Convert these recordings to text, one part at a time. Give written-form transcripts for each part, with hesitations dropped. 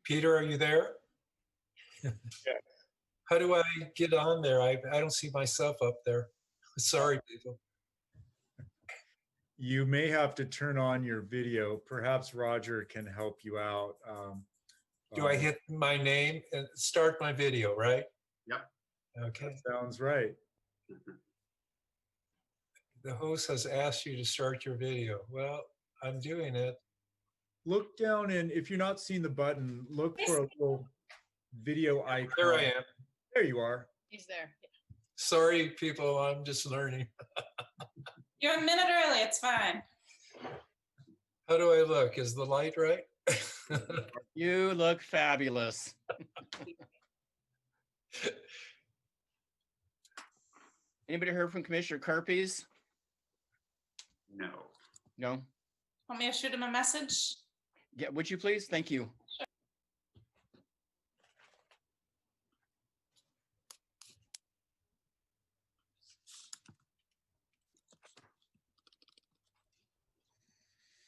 Peter, are you there? Yeah. How do I get on there? I don't see myself up there. Sorry, people. You may have to turn on your video. Perhaps Roger can help you out. Do I hit my name and start my video, right? Yep. Okay. That sounds right. The host has asked you to start your video. Well, I'm doing it. Look down, and if you're not seeing the button, look for a little video icon. There I am. There you are. He's there. Sorry, people, I'm just learning. You're a minute early. It's fine. How do I look? Is the light right? You look fabulous. Anybody heard from Commissioner Kerpes? No. No? Want me to shoot him a message? Yeah, would you please? Thank you.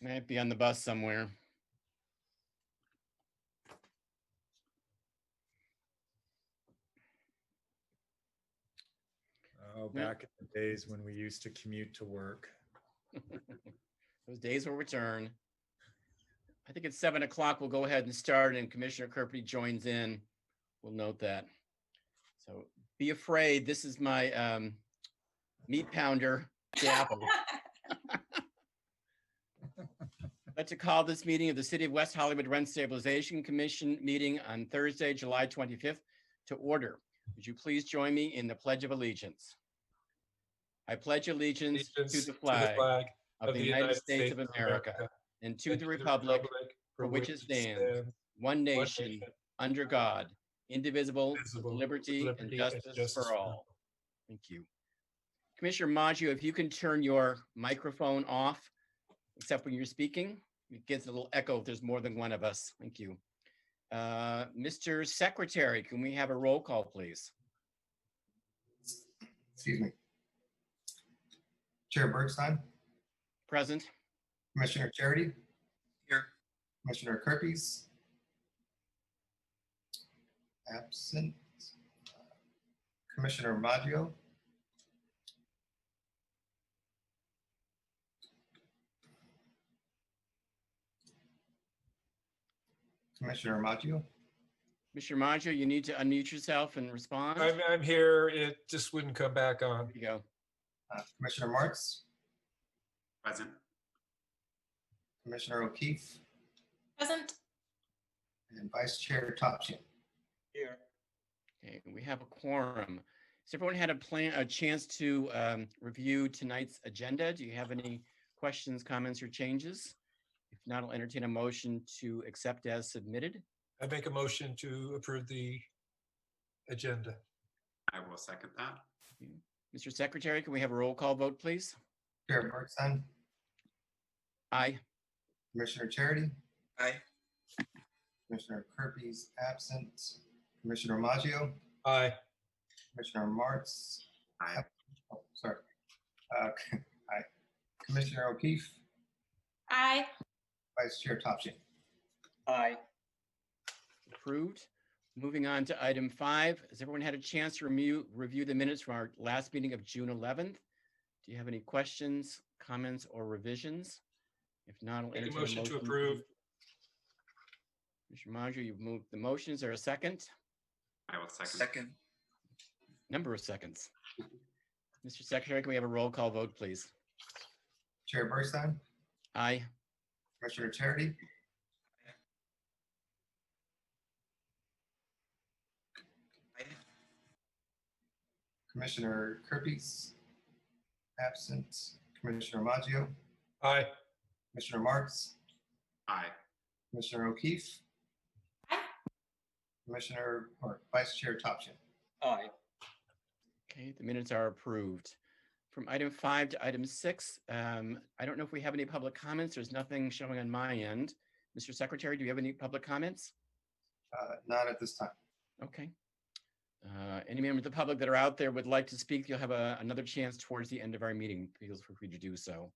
Might be on the bus somewhere. Oh, back in the days when we used to commute to work. Those days will return. I think it's 7 o'clock. We'll go ahead and start, and Commissioner Kerpes joins in. We'll note that. So be afraid. This is my meat pounder, Dapple. I'd like to call this meeting of the City of West Hollywood Rent Stabilization Commission meeting on Thursday, July 25th to order. Would you please join me in the Pledge of Allegiance? I pledge allegiance to the flag of the United States of America and to the republic for which it stands, one nation, under God, indivisible, with liberty and justice for all. Thank you. Commissioner Maggio, if you can turn your microphone off, except when you're speaking, it gets a little echo if there's more than one of us. Thank you. Mr. Secretary, can we have a roll call, please? Excuse me. Chair Bergstein, Present. Commissioner Charity, Here. Commissioner Kerpes, absent. Commissioner Maggio, Commissioner Maggio, Mr. Maggio, you need to unmute yourself and respond. I'm here. It just wouldn't come back on. There you go. Commissioner Marks, Present. Commissioner O'Keefe, Present. and Vice Chair Topchin. Here. Okay, we have a quorum. Has everyone had a chance to review tonight's agenda? Do you have any questions, comments, or changes? If not, I'll entertain a motion to accept as submitted. I make a motion to approve the agenda. I will second that. Mr. Secretary, can we have a roll call vote, please? Chair Bergstein, Aye. Commissioner Charity, Aye. Commissioner Kerpes, absent. Commissioner Maggio, Aye. Commissioner Marks, Aye. oh, sorry. Aye. Commissioner O'Keefe, Aye. Vice Chair Topchin. Aye. Approved. Moving on to item 5. Has everyone had a chance to review the minutes from our last meeting of June 11th? Do you have any questions, comments, or revisions? If not, I'll Make a entertain motion to approve. Mr. Maggio, you've moved the motion. Is there a second? I will second. Number of seconds. Mr. Secretary, can we have a roll call vote, please? Chair Bergstein, Aye. Commissioner Charity, Commissioner Kerpes, absent. Commissioner Maggio, Aye. Commissioner Marks, Aye. Commissioner O'Keefe, Aye. Commissioner or Vice Chair Topchin. Aye. Okay, the minutes are approved. From item 5 to item 6, I don't know if we have any public comments. There's nothing showing on my end. Mr. Secretary, do you have any public comments? Not at this time. Okay. Any members of the public that are out there would like to speak, you'll have another chance towards the end of our meeting. Feel free to do so.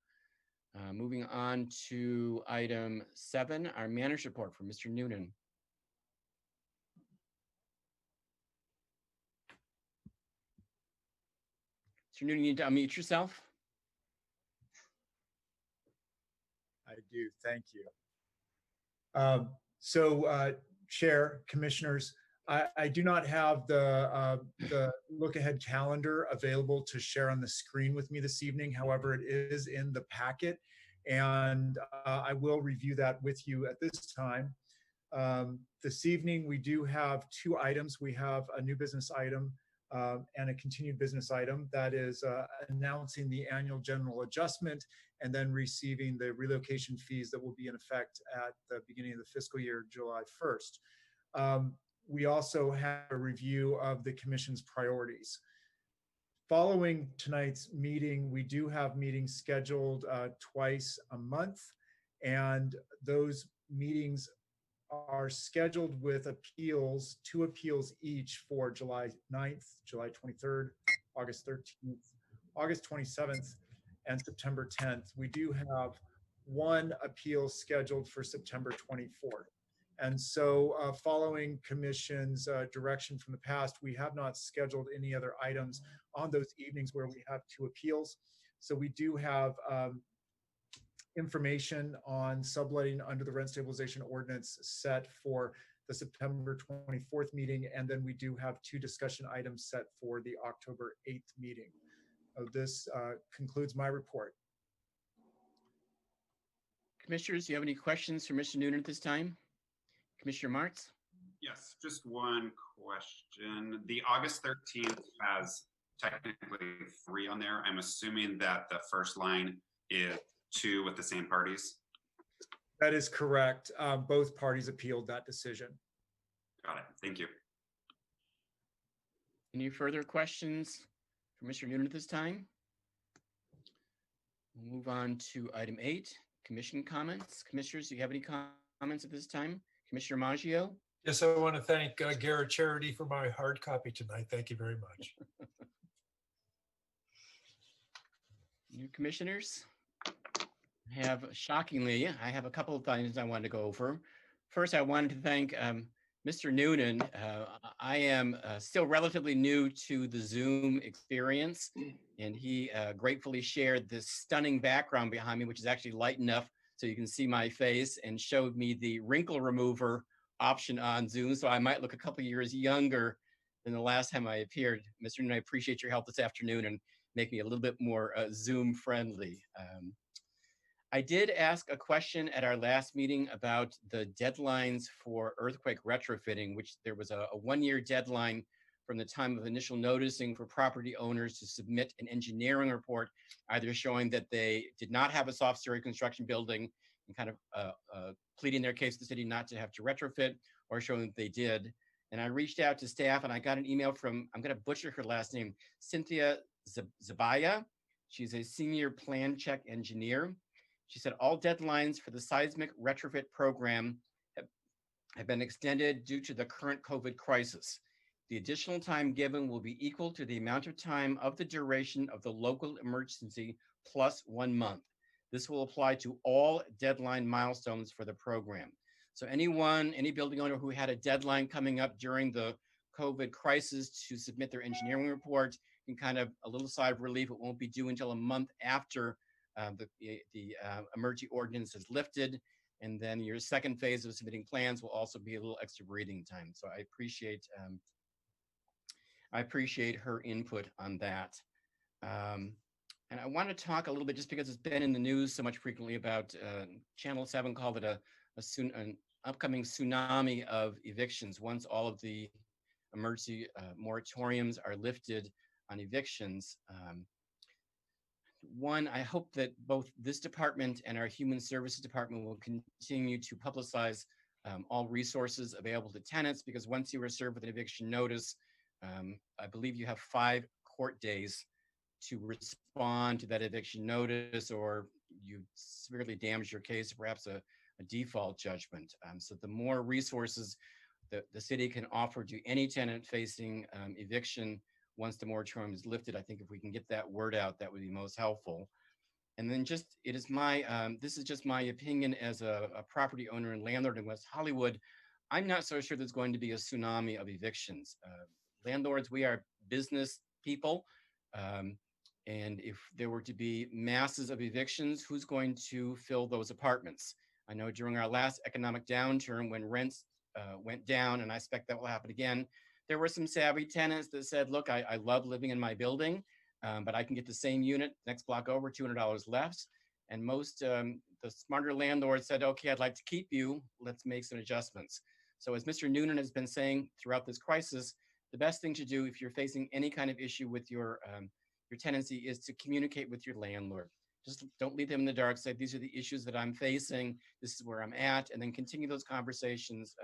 Moving on to item 7, our manager's report from Mr. Noonan. Mr. Noonan, you need to unmute yourself. I do, thank you. Chair, Commissioners, I do not have the look-ahead calendar available to share on the screen with me this evening. However, it is in the packet, and I will review that with you at this time. This evening, we do have two items. We have a new business item and a continued business item that is announcing the annual general adjustment and then receiving the relocation fees that will be in effect at the beginning of the fiscal year, July 1st. We also have a review of the Commission's priorities. Following tonight's meeting, we do have meetings scheduled twice a month, and those meetings are scheduled with appeals, 2 appeals each for July 9th, July 23rd, August 13th, August 27th, and September 10th. We do have 1 appeal scheduled for September 24th. And so following Commission's direction from the past, we have not scheduled any other items on those evenings where we have 2 appeals. So we do have information on subletting under the rent stabilization ordinance set for the September 24th meeting. And then we do have 2 discussion items set for the October 8th meeting. This concludes my report. Commissioners, do you have any questions for Mr. Noonan at this time? Commissioner Martz? Yes, just one question. The August 13th has technically 3 on there. I'm assuming that the first line is 2 with the same parties. That is correct. Both parties appealed that decision. Got it. Thank you. Any further questions for Mr. Noonan at this time? We'll move on to item 8, commission comments. Commissioners, do you have any comments at this time? Commissioner Maggio? Yes, I want to thank Garrett Charity for my hard copy tonight. Thank you very much. New commissioners? Shockingly, I have a couple of things I wanted to go over. First, I wanted to thank Mr. Noonan. I am still relatively new to the Zoom experience, and he gratefully shared this stunning background behind me, which is actually light enough so you can see my face, and showed me the wrinkle remover option on Zoom, so I might look a couple years younger than the last time I appeared. Mr. Noonan, I appreciate your help this afternoon and make me a little bit more Zoom friendly. I did ask a question at our last meeting about the deadlines for earthquake retrofitting, which there was a 1-year deadline from the time of initial noticing for property owners to submit an engineering report, either showing that they did not have a soft story construction building and kind of pleading their case to the city not to have to retrofit, or showing that they did. And I reached out to staff and I got an email from, I'm going to butcher her last name, Cynthia Zabaya. She's a senior plan check engineer. She said all deadlines for the seismic retrofit program have been extended due to the current COVID crisis. The additional time given will be equal to the amount of time of the duration of the local emergency plus 1 month. This will apply to all deadline milestones for the program. So any building owner who had a deadline coming up during the COVID crisis to submit their engineering report can kind of a little sigh of relief. It won't be due until a month after the emergency ordinance is lifted. And then your second phase of submitting plans will also be a little extra breathing time. So I appreciate her input on that. And I want to talk a little bit, just because it's been in the news so much frequently, about Channel 7 called it an upcoming tsunami of evictions once all of the emergency moratoriums are lifted on evictions. One, I hope that both this department and our Human Services Department will continue to publicize all resources available to tenants, because once you are served with an eviction notice, I believe you have 5 court days to respond to that eviction notice, or you severely damage your case, perhaps a default judgment. So the more resources that the city can offer to any tenant facing eviction once the moratorium is lifted, I think if we can get that word out, that would be most helpful. And then this is just my opinion as a property owner and landlord in West Hollywood. I'm not so sure there's going to be a tsunami of evictions. Landlords, we are business people. And if there were to be masses of evictions, who's going to fill those apartments? I know during our last economic downturn, when rents went down, and I expect that will happen again, there were some savvy tenants that said, look, I love living in my building, but I can get the same unit next block over, $200 less. And most, the smarter landlords said, okay, I'd like to keep you. Let's make some adjustments. So as Mr. Noonan has been saying throughout this crisis, the best thing to do if you're facing any kind of issue with your tenancy is to communicate with your landlord. Just don't leave them in the dark. Say, these are the issues that I'm facing. This is where I'm at. And then continue those conversations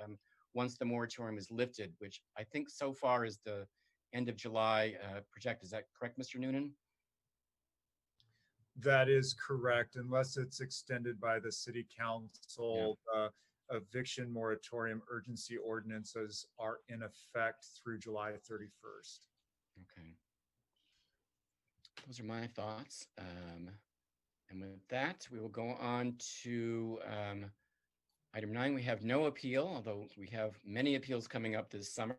once the moratorium is lifted, which I think so far is the end of July project. Is that correct, Mr. Noonan? That is correct, unless it's extended by the city council. Eviction moratorium urgency ordinances are in effect through July 31st. Okay. Those are my thoughts. And with that, we will go on to item 9. We have no appeal, although we have many appeals coming up this summer.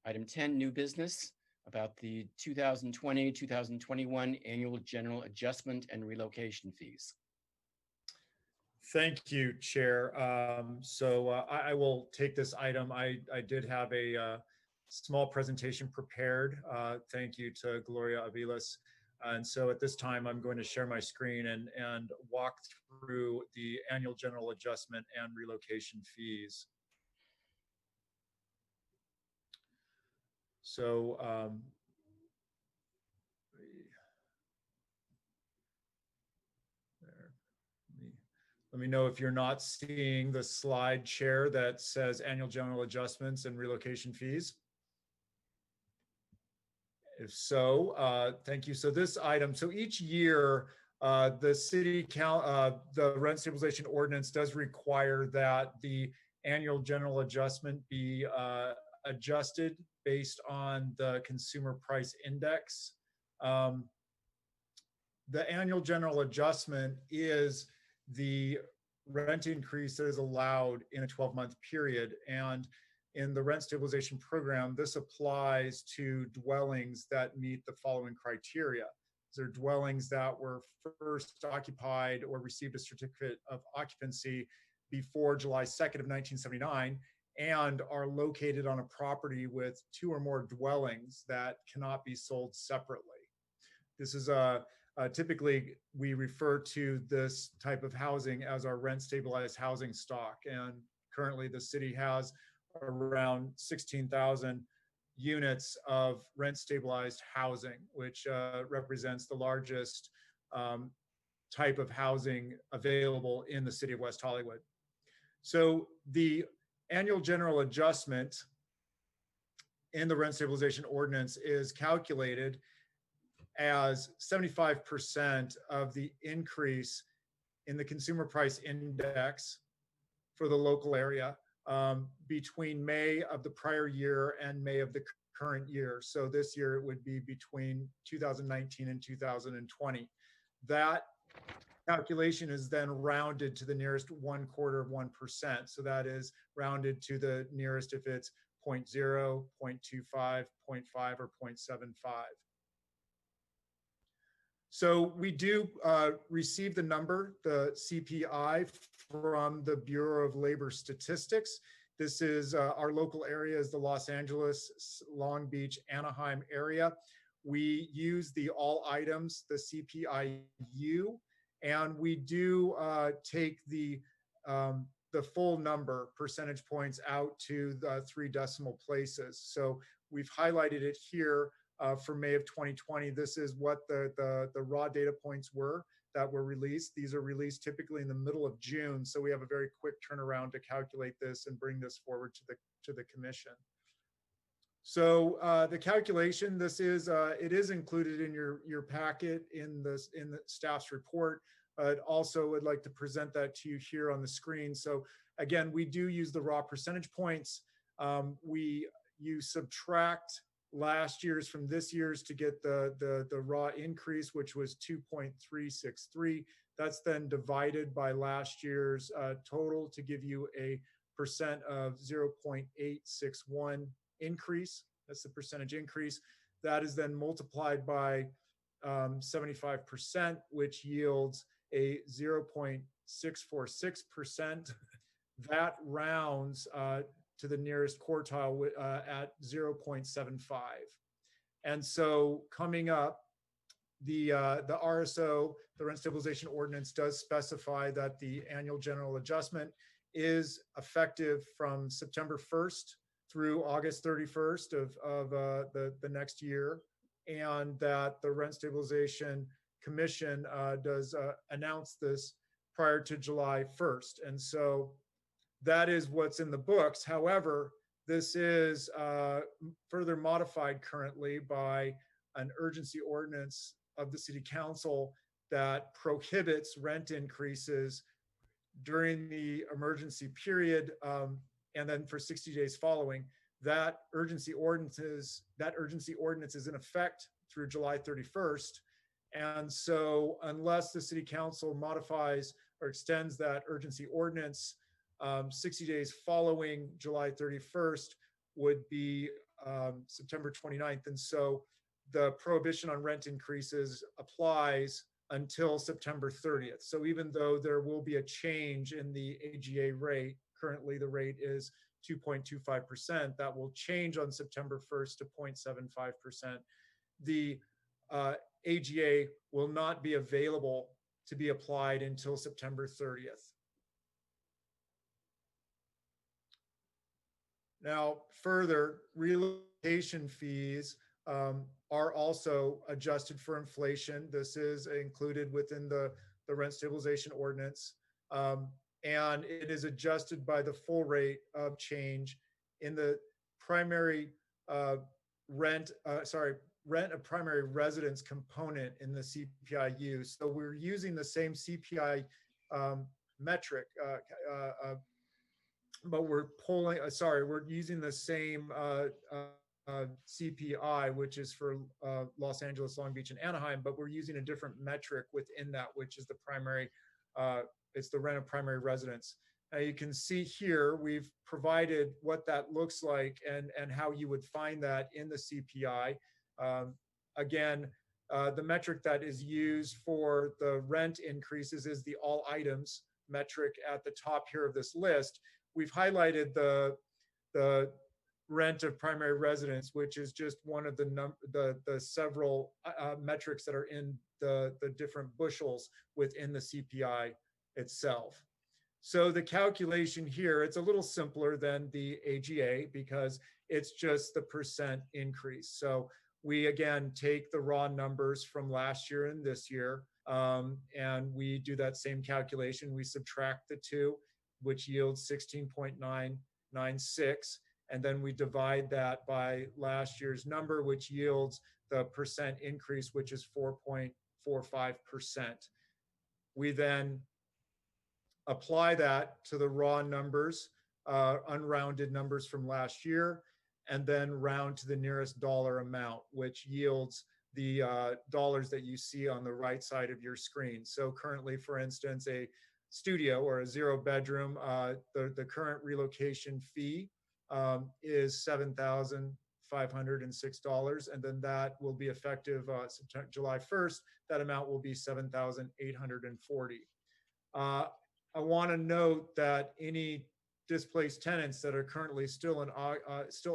Item 10, new business about the 2020-2021 annual general adjustment and relocation fees. Thank you, Chair. I will take this item. I did have a small presentation prepared. Thank you to Gloria Aviles. And so at this time, I'm going to share my screen and walk through the annual general adjustment and relocation fees. So let me know if you're not seeing the slide share that says annual general adjustments and relocation fees. If so, thank you. So this item, so each year, the city the rent stabilization ordinance does require that the annual general adjustment be adjusted based on the consumer price index. The annual general adjustment is the rent increase that is allowed in a 12-month period. And in the rent stabilization program, this applies to dwellings that meet the following criteria. These are dwellings that were first occupied or received a certificate of occupancy before July 2nd of 1979 and are located on a property with 2 or more dwellings that cannot be sold separately. This is typically, we refer to this type of housing as our rent stabilized housing stock. And currently the city has around 16,000 units of rent stabilized housing, which represents the largest type of housing available in the city of West Hollywood. So the annual general adjustment in the rent stabilization ordinance is calculated as 75% of the increase in the consumer price index for the local area between May of the prior year and May of the current year. So this year it would be between 2019 and 2020. That calculation is then rounded to the nearest 1/4 of 1%. So that is rounded to the nearest if it's 0.0, 0.25, 0.5, or 0.75. So we do receive the number, the CPI, from the Bureau of Labor Statistics. This is our local area is the Los Angeles, Long Beach, Anaheim area. We use the all items, the CPIU, and we do take the full number, percentage points, out to the 3 decimal places. So we've highlighted it here. For May of 2020, this is what the raw data points were that were released. These are released typically in the middle of June, so we have a very quick turnaround to calculate this and bring this forward to the commission. So the calculation, this is it is included in your packet in the staff's report. But also would like to present that to you here on the screen. So again, we do use the raw percentage points. You subtract last year's from this year's to get the raw increase, which was 2.363. That's then divided by last year's total to give you a percent of 0.861 increase. That's the percentage increase. That is then multiplied by 75%, which yields a 0.646%. That rounds to the nearest quartile at 0.75. And so coming up, the RSO, the Rent Stabilization Ordinance, does specify that the annual general adjustment is effective from September 1st through August 31st of the next year, and that the Rent Stabilization Commission does announce this prior to July 1st. And so that is what's in the books. However, this is further modified currently by an urgency ordinance of the City Council that prohibits rent increases during the emergency period, and then for 60 days following. That urgency ordinance is in effect through July 31st. And so unless the City Council modifies or extends that urgency ordinance, 60 days following July 31st would be September 29th. And so the prohibition on rent increases applies until September 30th. So even though there will be a change in the AGA rate, currently the rate is 2.25%, that will change on September 1st to 0.75%. The AGA will not be available to be applied until September 30th. Now, further, relocation fees are also adjusted for inflation. This is included within the Rent Stabilization Ordinance, and it is adjusted by the full rate of change in the primary rent of primary residence component in the CPIU. So we're using the same CPI metric, but we're using the same CPI, which is for Los Angeles, Long Beach, and Anaheim, but we're using a different metric within that, which is the primary, it's the rent of primary residence. Now you can see here, we've provided what that looks like and how you would find that in the CPI. Again, the metric that is used for the rent increases is the all items metric at the top here of this list. We've highlighted the rent of primary residence, which is just one of the several metrics that are in the different bushels within the CPI itself. So the calculation here, it's a little simpler than the AGA because it's just the percent increase. So we again take the raw numbers from last year and this year, and we do that same calculation. We subtract the two, which yields 16.996. And then we divide that by last year's number, which yields the percent increase, which is 4.45%. We then apply that to the raw numbers, unrounded numbers from last year, and then round to the nearest dollar amount, which yields the dollars that you see on the right side of your screen. So currently, for instance, a studio or a 0-bedroom, the current relocation fee is $7,506, and then that will be effective July 1st. That amount will be $7,840. I want to note that any displaced tenants that are currently still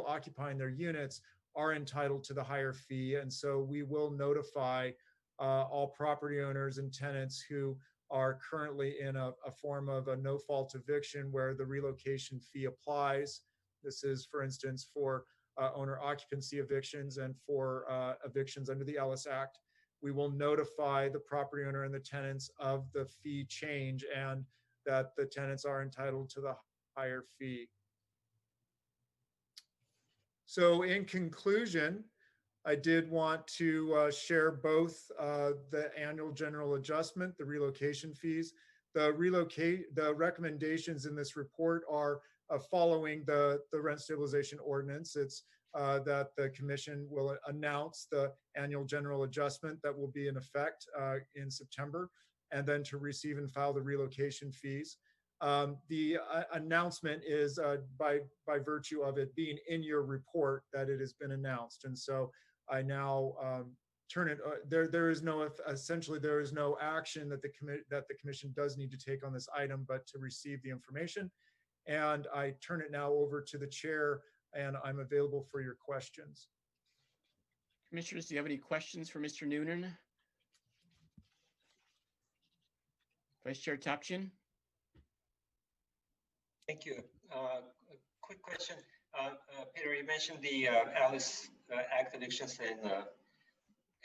occupying their units are entitled to the higher fee, and so we will notify all property owners and tenants who are currently in a form of a no-fault eviction where the relocation fee applies. This is, for instance, for owner occupancy evictions and for evictions under the Ellis Act. We will notify the property owner and the tenants of the fee change and that the tenants are entitled to the higher fee. So in conclusion, I did want to share both the annual general adjustment, the relocation fees. The recommendations in this report are following the Rent Stabilization Ordinance. It's that the Commission will announce the annual general adjustment that will be in effect in September, and then to receive and file the relocation fees. The announcement is by virtue of it being in your report that it has been announced. And so I now turn it, there is no, essentially, there is no action that the commission does need to take on this item, but to receive the information. And I turn it now over to the chair, and I'm available for your questions. Commissioners, do you have any questions for Mr. Noonan? Vice Chair Topchin? Thank you. A quick question. Peter, you mentioned the Alice Act evictions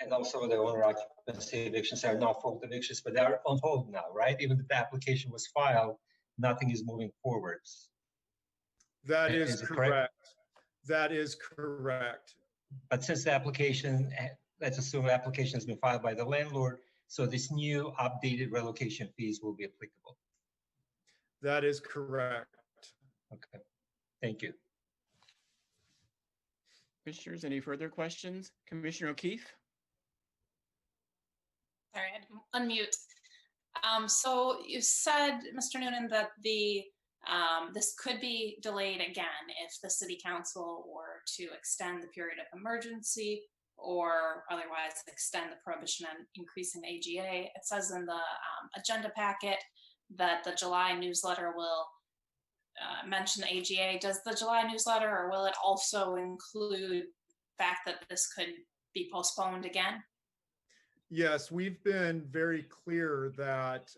and also the owner occupancy evictions are not fault evictions, but they're on hold now, right? Even if the application was filed, nothing is moving forwards. That is Is it correct? correct. That is correct. But since the application, let's assume the application has been filed by the landlord, so this new updated relocation fees will be applicable. That is correct. Okay, thank you. Commissioners, any further questions? Commissioner O'Keefe? Sorry, I had to unmute. So you said, Mr. Noonan, that this could be delayed again if the city council were to extend the period of emergency or otherwise extend the prohibition on increasing AGA. It says in the agenda packet that the July newsletter will mention the AGA. Does the July newsletter, or will it also include the fact that this could be postponed again? Yes, we've been very clear that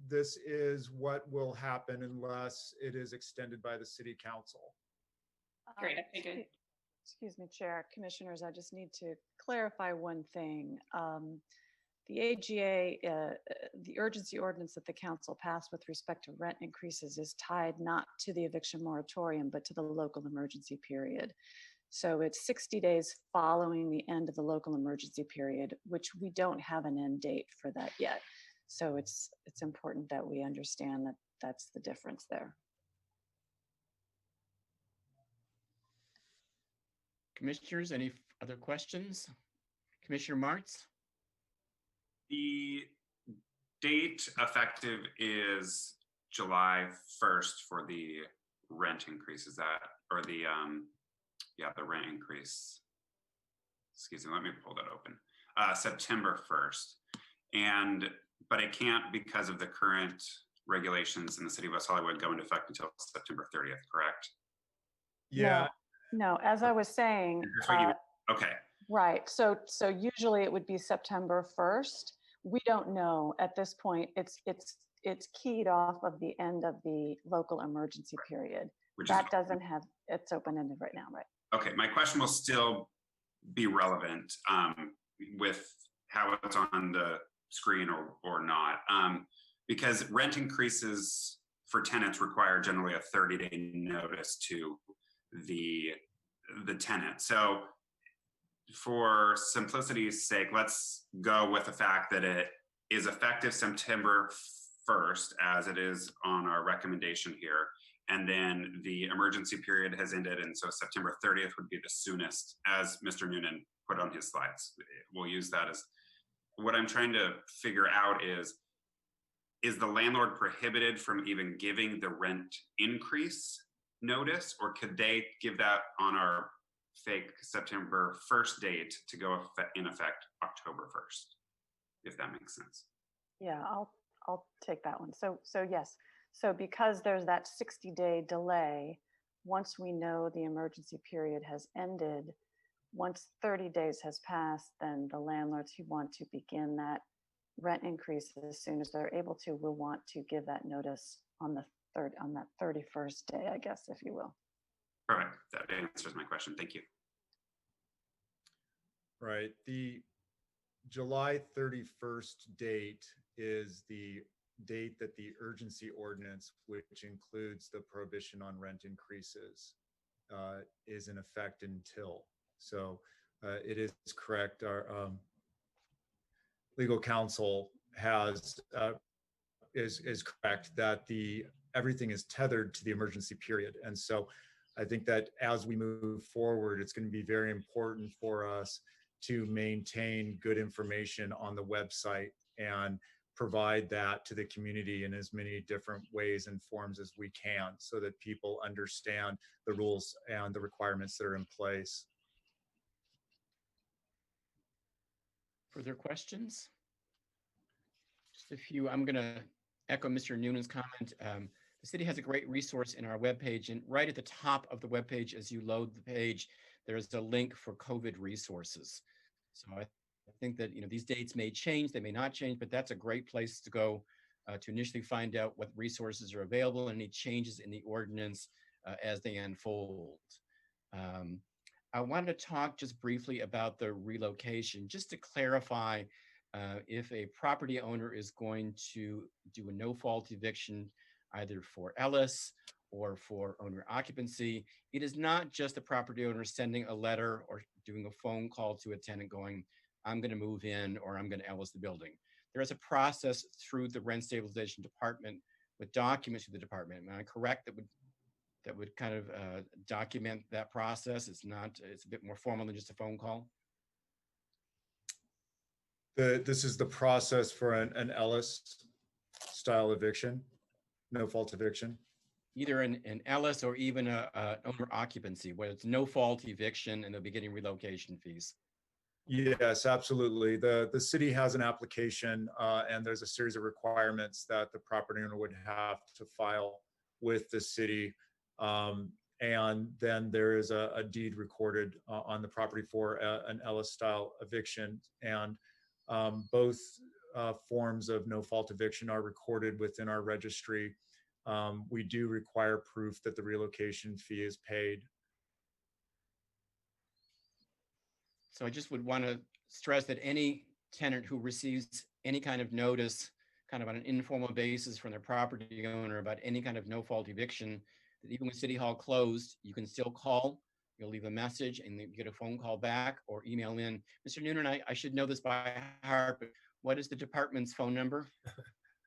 this is what will happen unless it is extended by the city council. Great, I figured. Excuse me, Chair, Commissioners, I just need to clarify one thing. The AGA, the urgency ordinance that the council passed with respect to rent increases is tied not to the eviction moratorium, but to the local emergency period. So it's 60 days following the end of the local emergency period, which we don't have an end date for that yet. So it's important that we understand that that's the difference there. Commissioners, any other questions? Commissioner Martz? The date effective is July 1st for the rent increase. Is that, or the, yeah, the rent increase. Excuse me, let me pull that open. September 1st. But it can't, because of the current regulations in the city of West Hollywood, go into effect until September 30th, correct? Yeah, No, as I was saying, Okay. right. So usually it would be September 1st. We don't know at this point. It's keyed off of the end of the local emergency period. That doesn't have, it's open-ended right now, right? Okay, my question will still be relevant with how it's on the screen or not. Because rent increases for tenants require generally a 30-day notice to the tenant. So for simplicity's sake, let's go with the fact that it is effective September 1st, as it is on our recommendation here. And then the emergency period has ended. And so September 30th would be the soonest, as Mr. Noonan put on his slides. We'll use that as what I'm trying to figure out is the landlord prohibited from even giving the rent increase notice, or could they give that on our fake September 1st date to go in effect October 1st, if that makes sense? Yeah, I'll take that one. So yes. So because there's that 60-day delay, once we know the emergency period has ended, once 30 days has passed, then the landlords who want to begin that rent increase as soon as they're able to will want to give that notice on that 31st day, I guess, if you will. Perfect. That answers my question. Thank you. right. The July 31st date is the date that the urgency ordinance, which includes the prohibition on rent increases, is in effect until. So it is correct. Our legal counsel is correct that everything is tethered to the emergency period. And so I think that as we move forward, it's going to be very important for us to maintain good information on the website and provide that to the community in as many different ways and forms as we can, so that people understand the rules and the requirements that are in place. Further questions? Just a few. I'm going to echo Mr. Noonan's comment. The city has a great resource in our webpage, and right at the top of the webpage, as you load the page, there's a link for COVID resources. So I think that these dates may change, they may not change, but that's a great place to go to initially find out what resources are available and any changes in the ordinance as they unfold. I wanted to talk just briefly about the relocation, just to clarify if a property owner is going to do a no-fault eviction, either for Ellis or for owner occupancy, it is not just the property owner sending a letter or doing a phone call to a tenant going, I'm going to move in or I'm going to Ellis the building. There is a process through the rent stabilization department with documents through the department. Am I correct that would kind of document that process? It's a bit more formal than just a phone call. This is the process for an Ellis style eviction, no fault eviction. Either an Ellis or even a owner occupancy, where it's no fault eviction and they'll be getting relocation fees. Yes, absolutely. The city has an application and there's a series of requirements that the property owner would have to file with the city. And then there is a deed recorded on the property for an Ellis style eviction. And both forms of no fault eviction are recorded within our registry. We do require proof that the relocation fee is paid. So I just would want to stress that any tenant who receives any kind of notice, kind of on an informal basis from their property owner about any kind of no fault eviction, that even when City Hall closed, you can still call, you'll leave a message and you get a phone call back or email in. Mr. Noonan, I should know this by heart, but what is the department's phone number?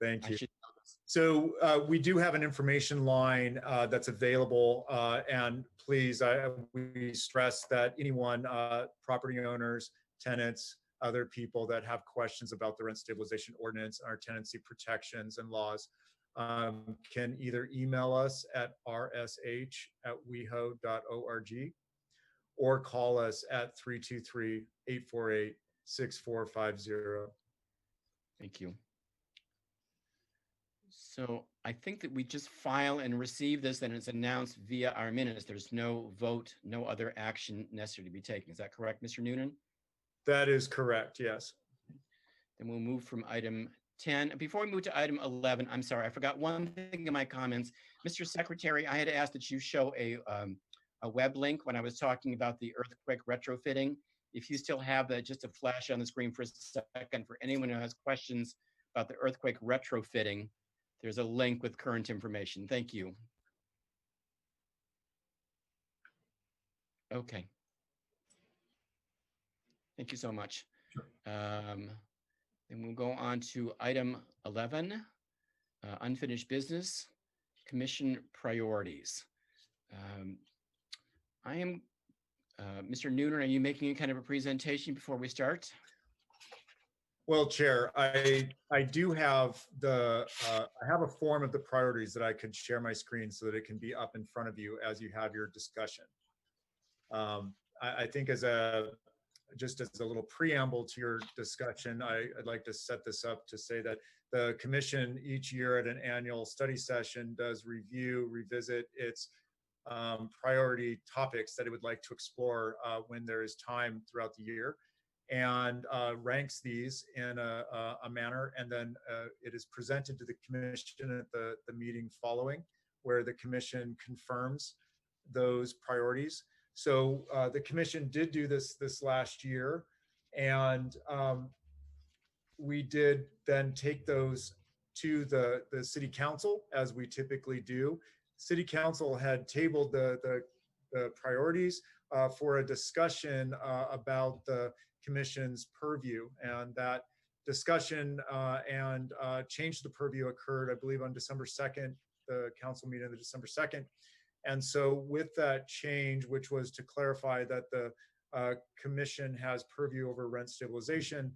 Thank you. I should know this. So we do have an information line that's available, and please, we stress that anyone, property owners, tenants, other people that have questions about the rent stabilization ordinance, our tenancy protections and laws, can either email us at rsh@weho.org or call us at 323-848-6450. Thank you. So I think that we just file and receive this and it's announced via our minutes. There's no vote, no other action necessary to be taken. Is that correct, Mr. Noonan? That is correct, yes. Then we'll move from item 10. Before we move to item 11, I'm sorry, I forgot one thing in my comments. Mr. Secretary, I had asked that you show a web link when I was talking about the earthquake retrofitting. If you still have that, just to flash on the screen for a second for anyone who has questions about the earthquake retrofitting, there's a link with current information. Thank you. Okay. Thank you so much. Sure. Then we'll go on to item 11, unfinished business, commission priorities. Mr. Noonan, are you making a kind of a presentation before we start? Well, Chair, I do have I have a form of the priorities that I could share my screen so that it can be up in front of you as you have your discussion. I think just as a little preamble to your discussion, I'd like to set this up to say that the commission each year at an annual study session does revisit its priority topics that it would like to explore when there is time throughout the year, and ranks these in a manner, and then it is presented to the commission at the meeting following, where the commission confirms those priorities. So the commission did do this last year, and we did then take those to the city council, as we typically do. City council had tabled the priorities for a discussion about the commission's purview, and that discussion and change to the purview occurred, I believe, on December 2nd, the council meeting on December 2nd. And so with that change, which was to clarify that the commission has purview over rent stabilization,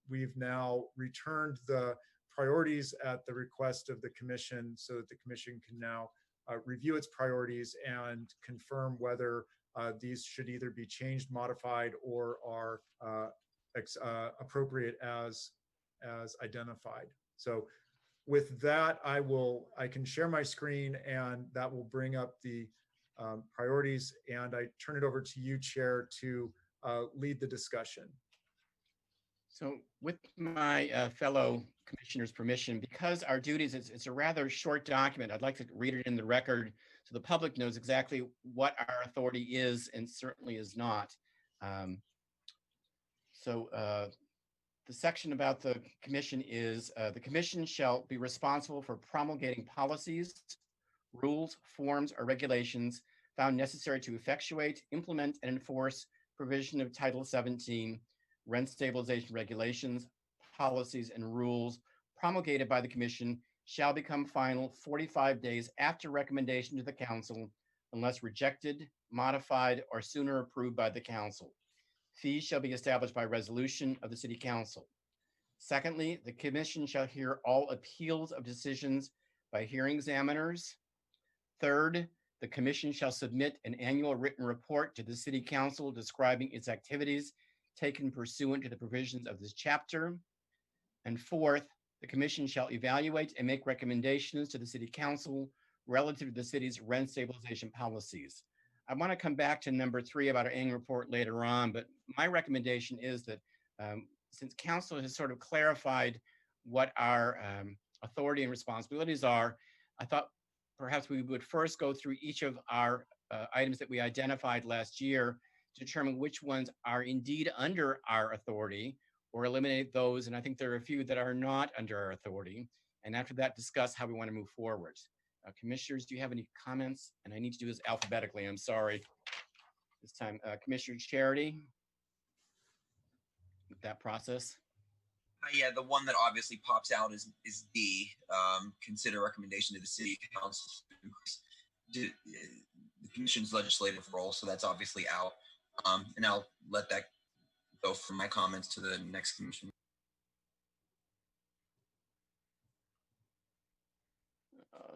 we've now returned the priorities at the request of the commission so that the commission can now review its priorities and confirm whether these should either be changed, modified, or are appropriate as identified. So with that, I can share my screen, and that will bring up the priorities, and I turn it over to you, Chair, to lead the discussion. So with my fellow commissioners' permission, because our duties, it's a rather short document, I'd like to read it in the record so the public knows exactly what our authority is and certainly is not. The section about the commission is the commission shall be responsible for promulgating policies, rules, forms, or regulations found necessary to effectuate, implement, and enforce provision of Title 17 rent stabilization regulations, policies, and rules promulgated by the commission shall become final 45 days after recommendation to the council unless rejected, modified, or sooner approved by the council. Fees shall be established by resolution of the city council. Secondly, the commission shall hear all appeals of decisions by hearing examiners. Third, the commission shall submit an annual written report to the city council describing its activities taken pursuant to the provisions of this chapter. And fourth, the commission shall evaluate and make recommendations to the city council relative to the city's rent stabilization policies. I want to come back to number 3 about our annual report later on, but my recommendation is that since council has sort of clarified what our authority and responsibilities are, I thought perhaps we would first go through each of our items that we identified last year to determine which ones are indeed under our authority or eliminate those. And I think there are a few that are not under our authority. And after that, discuss how we want to move forward. Commissioners, do you have any comments? And I need to do this alphabetically. I'm sorry. This time, Commissioner Charity, with that process. Yeah, the one that obviously pops out is D. Consider recommendation to the city council to increase the commission's legislative role. So that's obviously out. And I'll let that go from my comments to the next commission.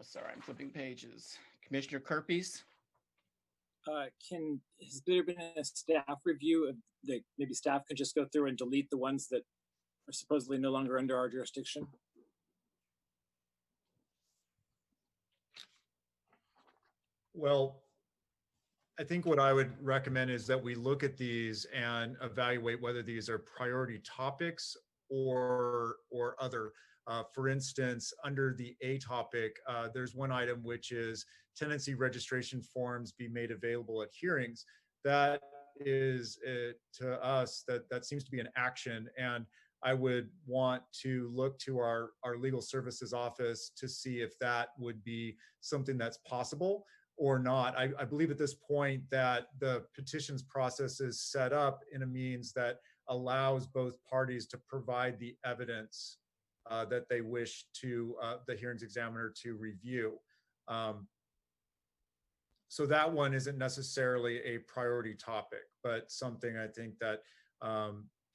Sorry, I'm flipping pages. Commissioner Kerpies. Has there been a staff review of the, maybe staff could just go through and delete the ones that are supposedly no longer under our jurisdiction? Well, I think what I would recommend is that we look at these and evaluate whether these are priority topics or other. For instance, under the A topic, there's one item which is tenancy registration forms be made available at hearings. That is, to us, that seems to be an action, and I would want to look to our legal services office to see if that would be something that's possible or not. I believe at this point that the petitions process is set up in a means that allows both parties to provide the evidence that they wish to the hearings examiner to review. So that one isn't necessarily a priority topic, but something I think that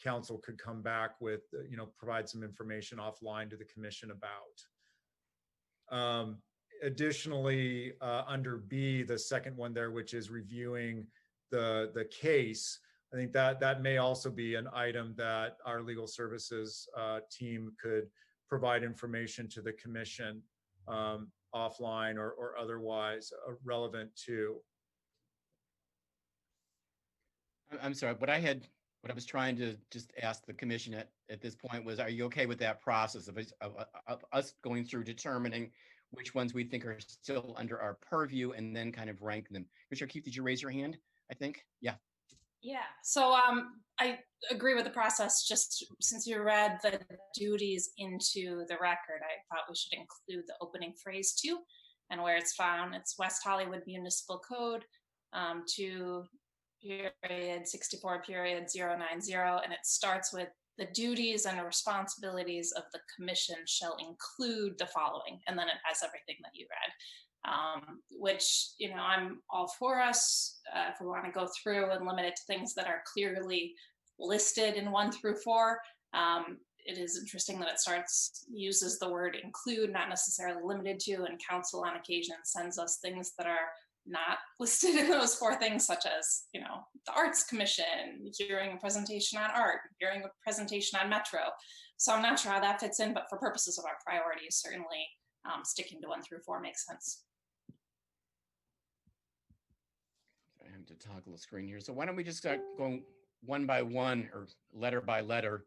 council could come back with, provide some information offline to the commission about. Additionally, under B, the second one there, which is reviewing the case, I think that may also be an item that our legal services team could provide information to the commission offline or otherwise relevant to. I'm sorry, what I was trying to just ask the commission at this point was, are you okay with that process of us going through determining which ones we think are still under our purview and then kind of rank them? Commissioner Keith, did you raise your hand? I think, yeah. Yeah, so I agree with the process. Just since you read the duties into the record, I thought we should include the opening phrase too, and where it's found, it's West Hollywood Municipal Code 2.64.090, and it starts with the duties and responsibilities of the commission shall include the following, and then it has everything that you read. Which, I'm all for us if we want to go through and limit it to things that are clearly listed in 1 through 4. It is interesting that it uses the word include, not necessarily limited to, and council on occasion sends us things that are not listed in those four things, such as, you know, the Arts Commission, hearing a presentation on art, hearing a presentation on Metro. So I'm not sure how that fits in, but for purposes of our priorities, certainly sticking to 1 through 4 makes sense. I have to toggle the screen here. So why don't we just start going one by one or letter by letter?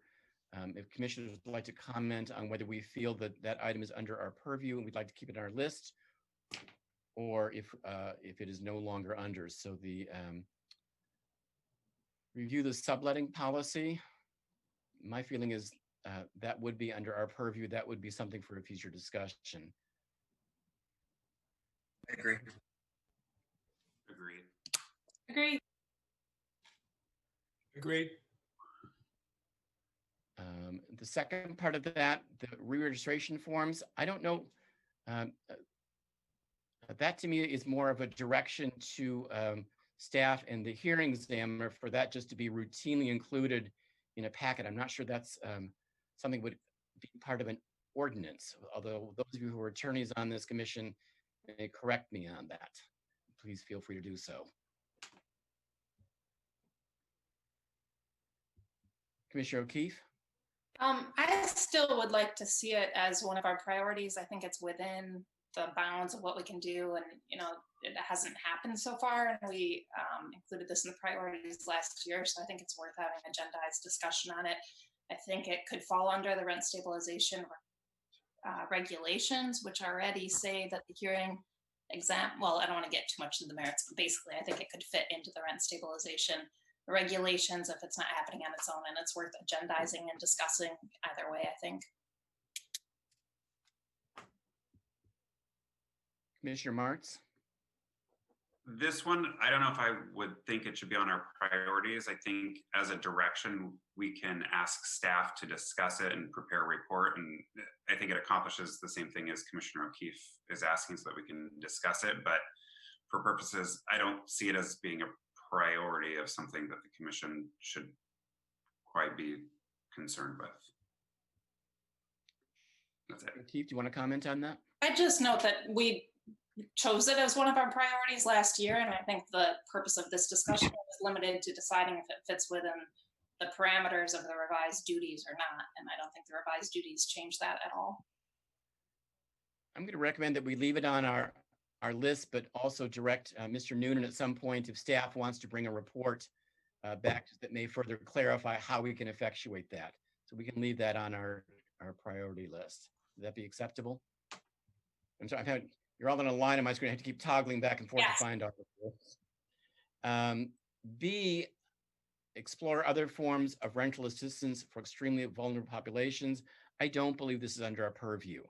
If commissioners would like to comment on whether we feel that that item is under our purview and we'd like to keep it on our list, or if it is no longer under. So the review the subletting policy. My feeling is that would be under our purview. That would be something for a future discussion. I agree. Agreed. Agree. Agreed. The second part of that, the re-registration forms, I don't know. That to me is more of a direction to staff and the hearing examiner for that just to be routinely included in a packet. I'm not sure that's something would be part of an ordinance, although those of you who are attorneys on this commission may correct me on that. Please feel free to do so. Commissioner O'Keefe? I still would like to see it as one of our priorities. I think it's within the bounds of what we can do, and you know, it hasn't happened so far, and we included this in the priorities last year, so I think it's worth having an agendized discussion on it. I think it could fall under the rent stabilization regulations, which already say that the hearing exam, well, I don't want to get too much into the merits, but basically I think it could fit into the rent stabilization regulations if it's not happening on its own, and it's worth agendizing and discussing either way, I think. Commissioner Martz? This one, I don't know if I would think it should be on our priorities. I think as a direction, we can ask staff to discuss it and prepare a report. And I think it accomplishes the same thing as Commissioner O'Keefe is asking so that we can discuss it. But for purposes, I don't see it as being a priority of something that the commission should quite be concerned with. That's it. O'Keefe, do you want to comment on that? I just note that we chose it as one of our priorities last year, and I think the purpose of this discussion is limited to deciding if it fits within the parameters of the revised duties or not, and I don't think the revised duties change that at all. I'm going to recommend that we leave it on our list, but also direct Mr. Noonan at some point if staff wants to bring a report back that may further clarify how we can effectuate that. So we can leave that on our priority list. Would that be acceptable? I'm sorry, you're all on a line on my screen. I have to keep toggling back and forth Yes. to find our reports. B, explore other forms of rental assistance for extremely vulnerable populations. I don't believe this is under our purview.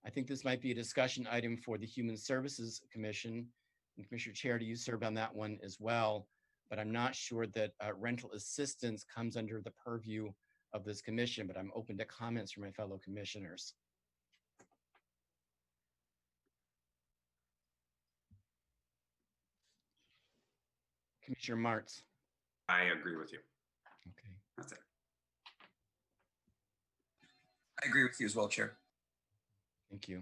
I think this might be a discussion item for the Human Services Commission. And Commissioner Charity, you served on that one as well, but I'm not sure that rental assistance comes under the purview of this commission, but I'm open to comments from my fellow commissioners. Commissioner Martz. I agree with you. Okay. That's it. I agree with you as well, Chair. Thank you.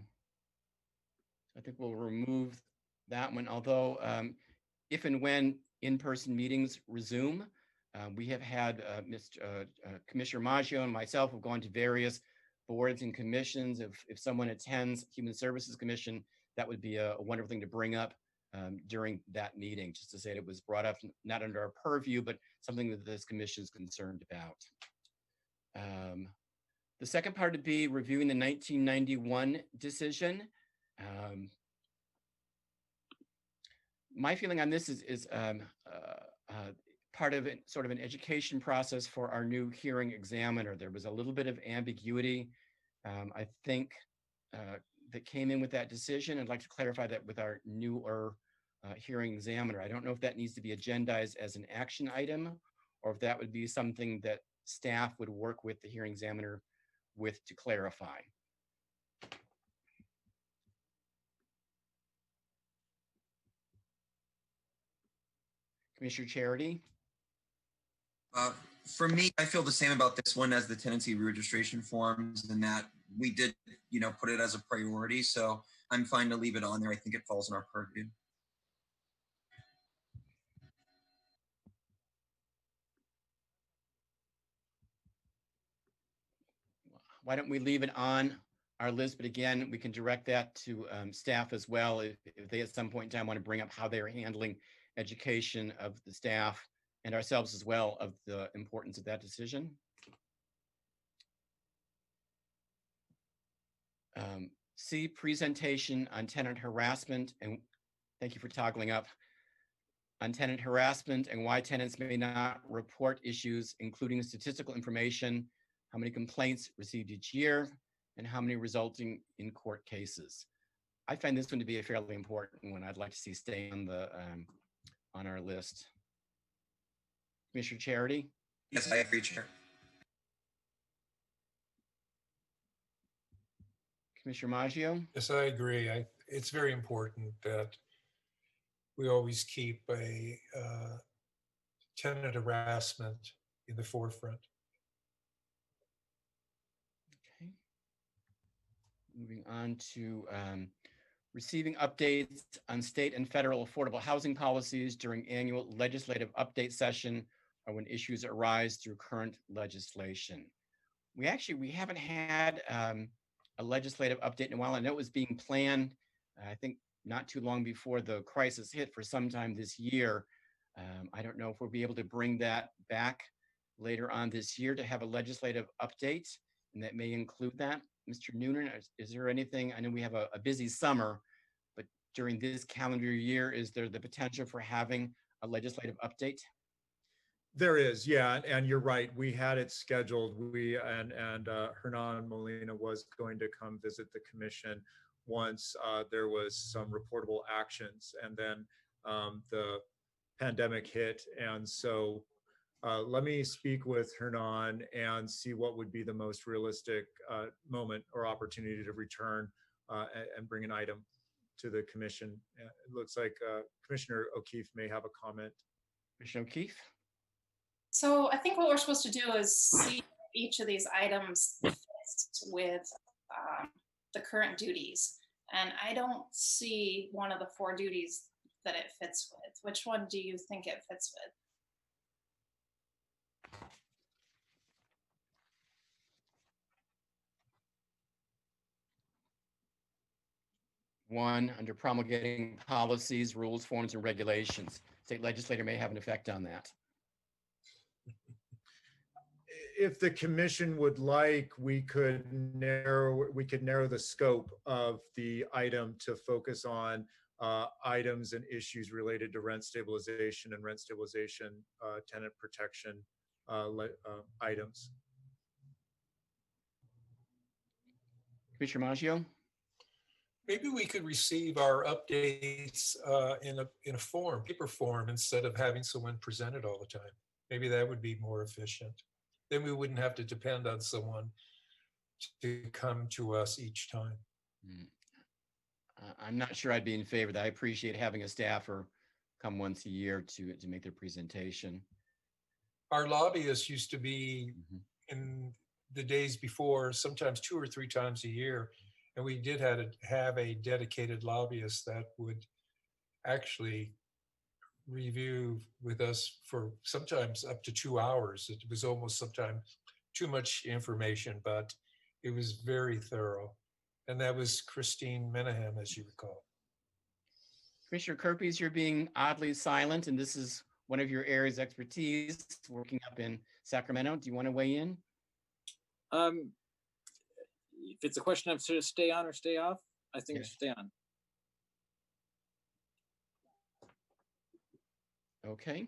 I think we'll remove that one, although if and when in-person meetings resume, we have had Commissioner Maggio and myself have gone to various boards and commissions. If someone attends Human Services Commission, that would be a wonderful thing to bring up during that meeting, just to say it was brought up, not under our purview, but something that this commission is concerned about. The second part would be reviewing the 1991 decision. My feeling on this is part of it, sort of an education process for our new hearing examiner. There was a little bit of ambiguity, I think, that came in with that decision. I'd like to clarify that with our newer hearing examiner. I don't know if that needs to be agendized as an action item, or if that would be something that staff would work with the hearing examiner with to clarify. Commissioner Charity? For me, I feel the same about this one as the tenancy registration forms, and that we did, put it as a priority. So I'm fine to leave it on there. I think it falls in our purview. why don't we leave it on our list? But again, we can direct that to staff as well if they at some point in time want to bring up how they are handling education of the staff and ourselves as well of the importance of that decision. C, presentation on tenant harassment, and thank you for toggling up. On tenant harassment and why tenants may not report issues, including statistical information, how many complaints received each year, and how many resulting in court cases. I find this one to be a fairly important one. I'd like to see stay on the on our list. Commissioner Charity? Yes, I agree, Chair. Commissioner Maggio? Yes, I agree. It's very important that we always keep a tenant harassment in the forefront. Okay. Moving on to receiving updates on state and federal affordable housing policies during annual legislative update session or when issues arise through current legislation. We haven't had a legislative update in a while. I know it was being planned, I think not too long before the crisis hit for some time this year. I don't know if we'll be able to bring that back later on this year to have a legislative update, and that may include that. Mr. Noonan, is there anything, I know we have a busy summer, but during this calendar year, is there the potential for having a legislative update? There is, yeah, and you're right. We had it scheduled. Hernan Molina was going to come visit the commission once there was some reportable actions, and then the pandemic hit. And so let me speak with Hernan and see what would be the most realistic moment or opportunity to return and bring an item to the commission. It looks like Commissioner O'Keefe may have a comment. Commissioner O'Keefe? So I think what we're supposed to do is see each of these items fits with the current duties. And I don't see one of the 4 duties that it fits with. Which one do you think it fits with? One, under promulgating policies, rules, forms, and regulations. State legislator may have an effect on that. If the commission would like, we could narrow the scope of the item to focus on items and issues related to rent stabilization and rent stabilization tenant protection items. Commissioner Maggio? Maybe we could receive our updates in a form, paper form, instead of having someone present it all the time. Maybe that would be more efficient. Then we wouldn't have to depend on someone to come to us each time. I'm not sure I'd be in favor of that. I appreciate having a staffer come once a year to make their presentation. Our lobbyists used to be in the days before, sometimes 2 or 3 times a year. And we did have a dedicated lobbyist that would actually review with us for sometimes up to 2 hours. It was almost sometimes too much information, but it was very thorough. And that was Christine Menahem, as you recall. Commissioner Kerpes, you're being oddly silent, and this is one of your areas of expertise, working up in Sacramento. Do you want to weigh in? If it's a question of sort of stay on or stay off, I think it should stay on. Okay.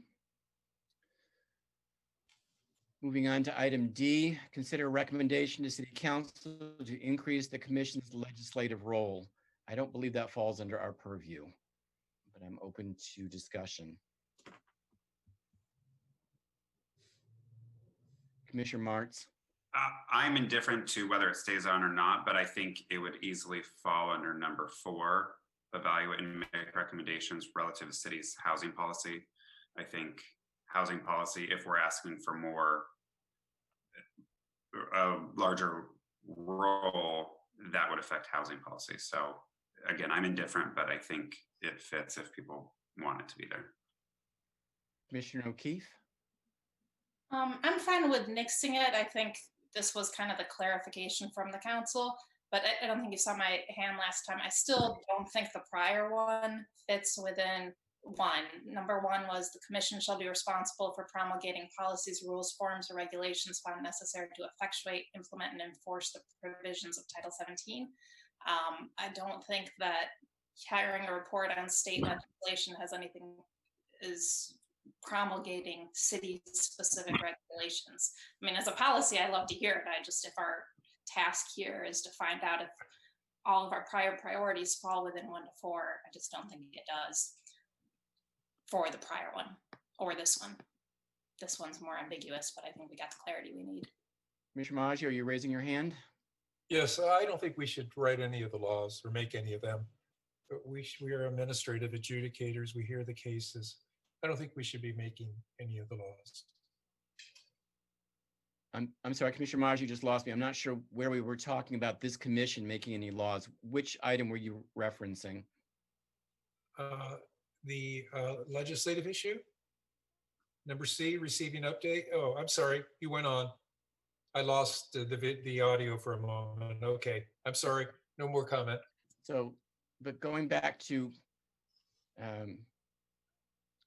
Moving on to item D, consider a recommendation to City Council to increase the Commission's legislative role. I don't believe that falls under our purview, but I'm open to discussion. Commissioner Martz. I'm indifferent to whether it stays on or not, but I think it would easily fall under number 4, evaluate and make recommendations relative to city's housing policy. I think housing policy, if we're asking for more, a larger role, that would affect housing policy. So again, I'm indifferent, but I think it fits if people want it to be there. Commissioner O'Keefe. I'm fine with nixing it. I think this was kind of the clarification from the council, but I don't think you saw my hand last time. I still don't think the prior one fits within one. Number one was the commission shall be responsible for promulgating policies, rules, forms, or regulations found necessary to effectuate, implement, and enforce the provisions of Title 17. I don't think that hiring a report on state legislation has anything, is promulgating city-specific regulations. I mean, as a policy, I love to hear it. If our task here is to find out if all of our prior priorities fall within 1 to 4, I just don't think it does for the prior one or this one. This one's more ambiguous, but I think we got the clarity we need. Commissioner Maggio, are you raising your hand? Yes, I don't think we should write any of the laws or make any of them. But we are administrative adjudicators. We hear the cases. I don't think we should be making any of the laws. I'm sorry, Commissioner Maggio, you just lost me. I'm not sure where we were talking about this commission making any laws. Which item were you referencing? The legislative issue. Number C, receiving update. Oh, I'm sorry, you went on. I lost the audio for a moment. Okay, I'm sorry. No more comment. So, but going back to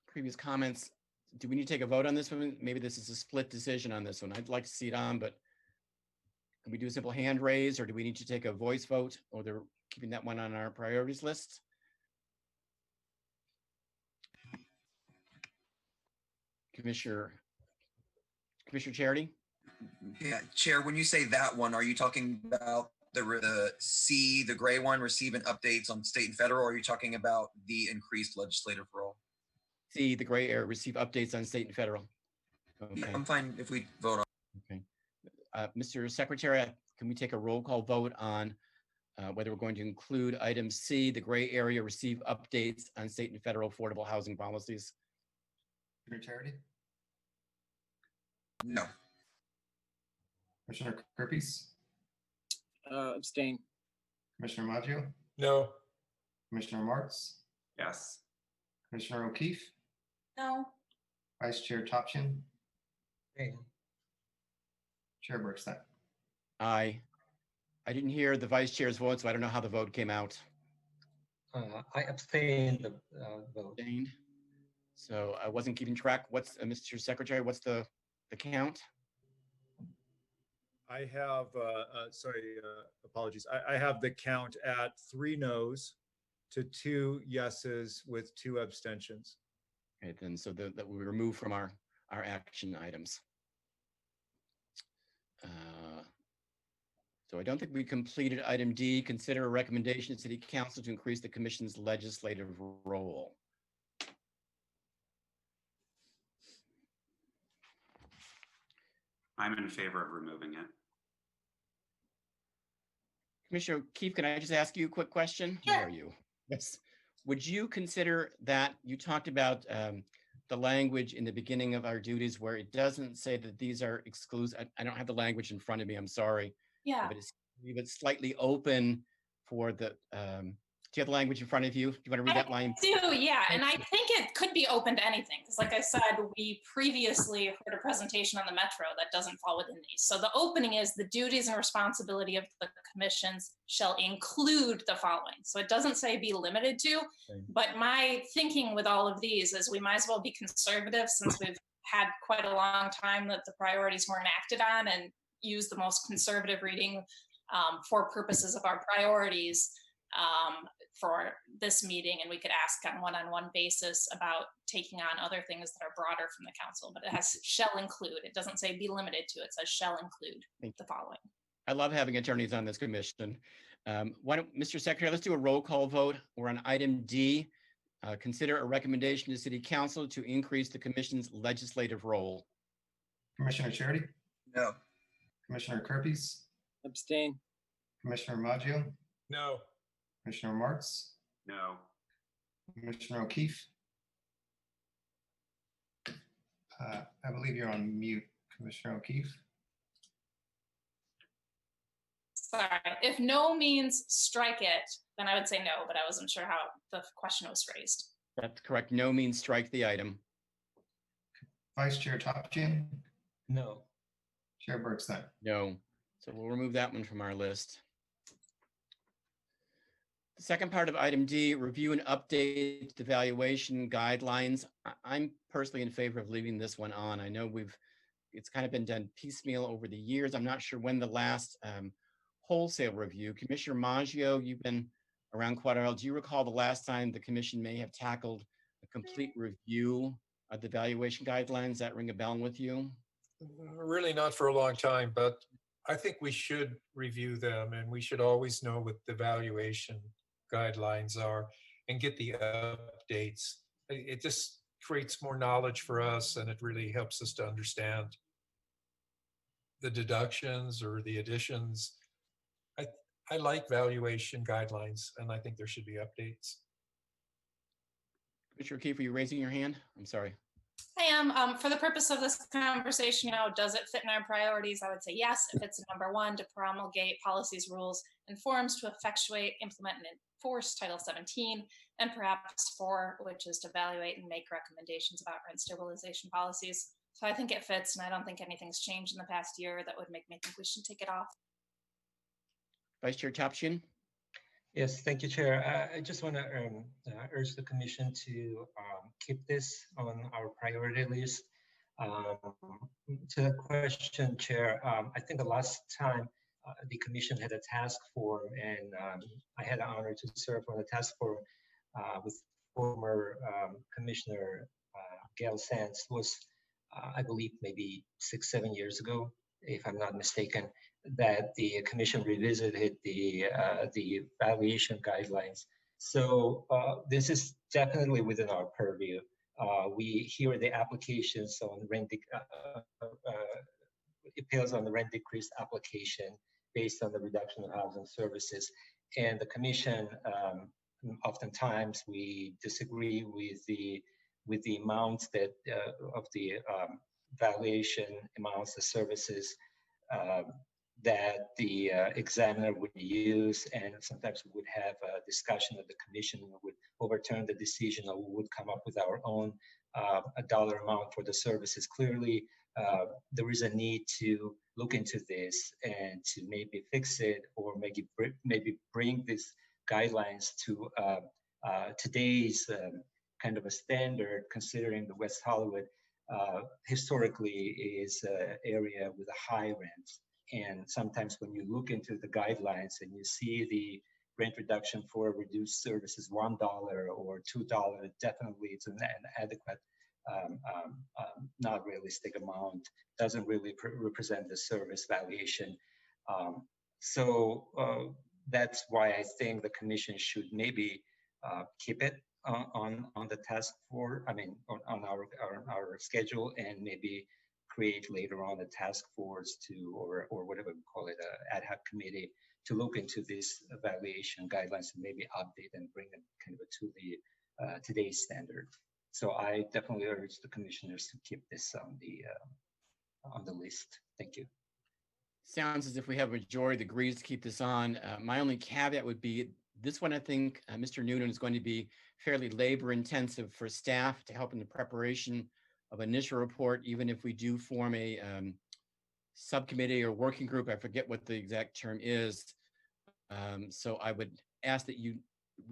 previous comments, do we need to take a vote on this one? Maybe this is a split decision on this one. I'd like to see it on, but can we do a simple hand raise, or do we need to take a voice vote, or they're keeping that one on our priorities list? Commissioner Charity? Yeah, Chair, when you say that one, are you talking about the C, the gray one, receiving updates on state and federal, or are you talking about the increased legislative role? C, the gray area, receive updates on state and federal. Okay. Yeah, I'm fine if we vote on. Okay. Mr. Secretary, can we take a roll call vote on whether we're going to include item C, the gray area, receive updates on state and federal affordable housing policies? Commissioner Charity, No. Commissioner Kirkpiece, Abstain. Commissioner Maggio, No, Commissioner Marks, Yes. Commissioner O'Keefe, No, Vice Chair Topchin, Chair Bergstein. Aye. I didn't hear the vice chair's vote, so I don't know how the vote came out. I abstain the vote. Abstained. So I wasn't keeping track. What's, Mr. Secretary, what's the count? I have, apologies. I have the count at 3 noes to 2 yeses with 2 abstentions. Okay, then so that we remove from our action items. So I don't think we completed item D, consider a recommendation to City Council to increase the commission's legislative role. I'm in favor of removing it. Commissioner Keefe, can I just ask you a quick question? Sure. Where are you? Yes. Would you consider that you talked about the language in the beginning of our duties where it doesn't say that these are exclusive? I don't have the language in front of me, I'm sorry. yeah. But it's leave it slightly open for the, do you have the language in front of you? Do you want to read that line? I do, yeah, and I think it could be open to anything, because like I said, we previously heard a presentation on the Metro that doesn't fall within these. So the opening is the duties and responsibility of the commissions shall include the following. So it doesn't say be limited to, but my thinking with all of these is we might as well be conservative since we've had quite a long time that the priorities weren't acted on, and use the most conservative reading for purposes of our priorities for this meeting, and we could ask on one-on-one basis about taking on other things that are broader from the council, but it has shall include. It doesn't say be limited to, it says shall include the following. I love having attorneys on this commission. Why don't, Mr. Secretary, let's do a roll call vote. We're on item D. Consider a recommendation to City Council to increase the commission's legislative role. Commissioner Charity, No. Commissioner Kirkpiece, Abstain. Commissioner Maggio, no, Commissioner Marks, No. Commissioner O'Keefe. I believe you're on mute, Commissioner O'Keefe. Sorry, if no means strike it, then I would say no, but I wasn't sure how the question was phrased. That's correct. No means strike the item. Vice Chair Topchin, No. Chair Bergstein. No. So we'll remove that one from our list. The second part of item D, review and update the valuation guidelines. I'm personally in favor of leaving this one on. I know it's kind of been done piecemeal over the years. I'm not sure when the last wholesale review. Commissioner Maggio, you've been around quite a while. Do you recall the last time the commission may have tackled a complete review of the valuation guidelines? Does that ring a bell with you? Really not for a long time, but I think we should review them, and we should always know what the valuation guidelines are and get the updates. It just creates more knowledge for us, and it really helps us to understand the deductions or the additions. I like valuation guidelines, and I think there should be updates. Commissioner O'Keefe, are you raising your hand? I'm sorry. I am. For the purpose of this conversation, does it fit in our priorities? I would say yes. If it's number one, to promulgate policies, rules, and forms to effectuate, implement, and enforce Title 17, and perhaps 4, which is to evaluate and make recommendations about rent stabilization policies. So I think it fits, and I don't think anything's changed in the past year that would make me think we should take it off. Vice Chair Topshin? Yes, thank you, Chair. I just want to urge the Commission to keep this on our priority list. To the question, Chair, I think the last time the Commission had a task force, and I had the honor to serve on the task force with former Commissioner Gail Sands, was I believe maybe 6-7 years ago, if I'm not mistaken, that the Commission revisited the valuation guidelines. So this is definitely within our purview. We hear the applications on rent, appeals on the rent decrease application based on the reduction of housing services, and the Commission oftentimes we disagree with the amounts that of the valuation amounts, the services that the examiner would use, and sometimes we would have a discussion of the Commission would overturn the decision, or we would come up with our own a dollar amount for the services. Clearly, there is a need to look into this and to maybe fix it, or maybe bring these guidelines to today's kind of a standard, considering the West Hollywood historically is an area with a high rent. And sometimes when you look into the guidelines and you see the rent reduction for reduced services, $1 or $2, definitely it's an adequate, not realistic amount, doesn't really represent the service valuation. So that's why I think the Commission should maybe keep it on the task force, on our schedule, and maybe create later on a task force to, or whatever we call it, an ad hoc committee to look into this evaluation guidelines and maybe update and bring them kind of to the today's standard. So I definitely urge the commissioners to keep this on the list. Thank you. Sounds as if we have a majority that agrees to keep this on. My only caveat would be this one. I think Mr. Noonan is going to be fairly labor intensive for staff to help in the preparation of initial report, even if we do form a subcommittee or working group. I forget what the exact term is. So I would ask that you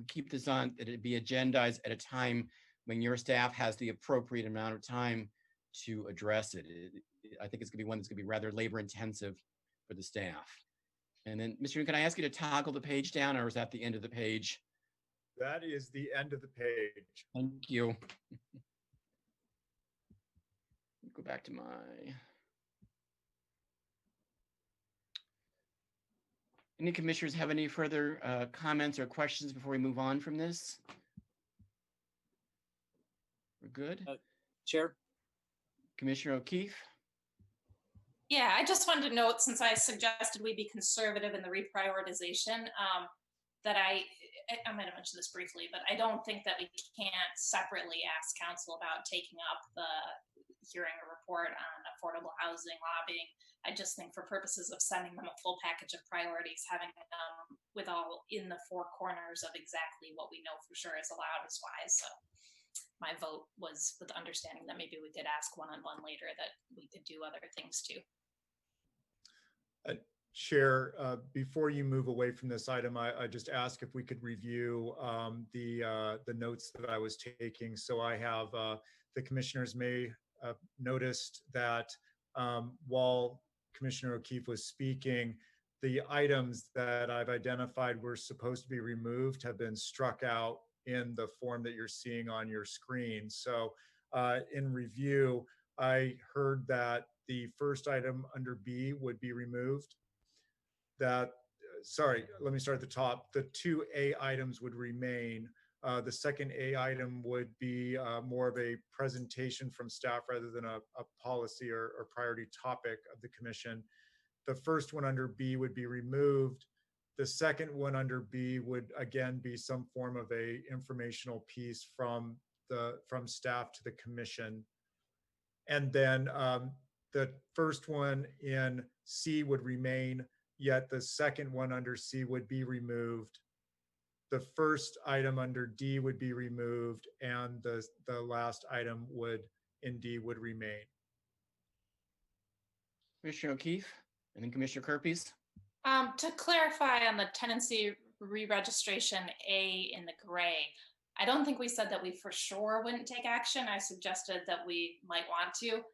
keep this on, that it be agendized at a time when your staff has the appropriate amount of time to address it. I think it's going to be one that's going to be rather labor intensive for the staff. And then, Mr. Noonan, can I ask you to toggle the page down, or is that the end of the page? That is the end of the page. Thank you. Go back to my. Any commissioners have any further comments or questions before we move on from this? We're good. Chair? Commissioner O'Keefe? Yeah, I just wanted to note, since I suggested we be conservative in the reprioritization, that I might have mentioned this briefly, but I don't think that we can't separately ask council about taking up the hearing a report on affordable housing lobbying. I just think for purposes of sending them a full package of priorities, having them with all in the four corners of exactly what we know for sure is allowed is wise. So my vote was with the understanding that maybe we could ask one-on-one later that we could do other things too. Chair, before you move away from this item, I just ask if we could review the notes that I was taking. So I have, the commissioners may have noticed that while Commissioner O'Keefe was speaking, the items that I've identified were supposed to be removed have been struck out in the form that you're seeing on your screen. So in review, I heard that the first item under B would be removed. That, sorry, let me start at the top. The 2A items would remain. The second A item would be more of a presentation from staff rather than a policy or priority topic of the commission. The first one under B would be removed. The second one under B would again be some form of a informational piece from staff to the commission. And then the first one in C would remain, yet the second one under C would be removed. The first item under D would be removed, and the last item in D would remain. Commissioner O'Keefe and then Commissioner Kerpes. To clarify on the tenancy re-registration A in the gray, I don't think we said that we for sure wouldn't take action. I suggested that we might want to.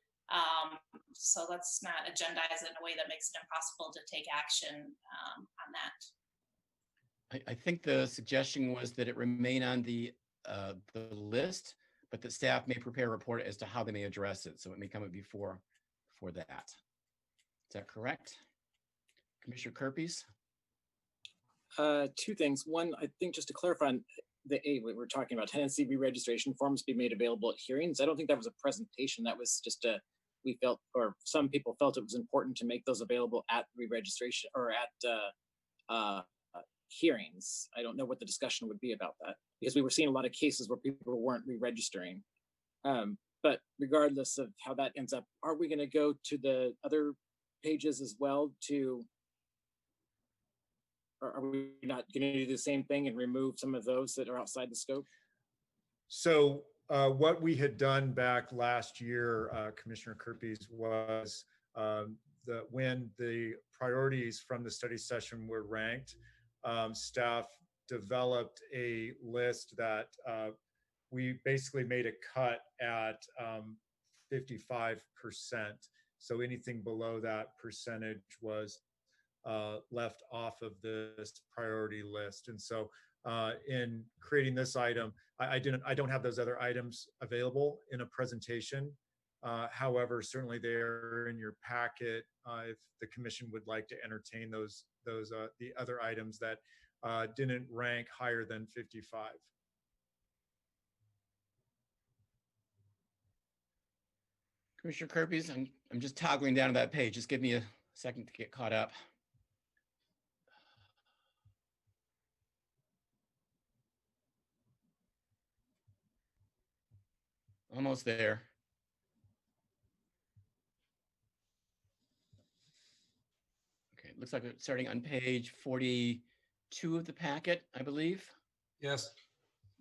So let's not agendize it in a way that makes it impossible to take action on that. I think the suggestion was that it remain on the list, but that staff may prepare a report as to how they may address it. So it may come up before that. Is that correct? Commissioner Kerpes? Two things. One, I think just to clarify on the A, we were talking about tenancy re-registration forms be made available at hearings. I don't think that was a presentation. That was just we felt, or some people felt it was important to make those available at re-registration or at hearings. I don't know what the discussion would be about that, because we were seeing a lot of cases where people weren't re-registering. But regardless of how that ends up, are we going to go to the other pages as well or are we not going to do the same thing and remove some of those that are outside the scope? So what we had done back last year, Commissioner Kerpes, was when the priorities from the study session were ranked, staff developed a list that we basically made a cut at 55%. So anything below that percentage was left off of this priority list. And so in creating this item, I don't have those other items available in a presentation. However, certainly they're in your packet if the commission would like to entertain the other items that didn't rank higher than 55. Commissioner Kerpes, I'm just toggling down to that page. Just give me a second to get caught up. Almost there. Okay, it looks like it's starting on page 42 of the packet, I believe. Yes.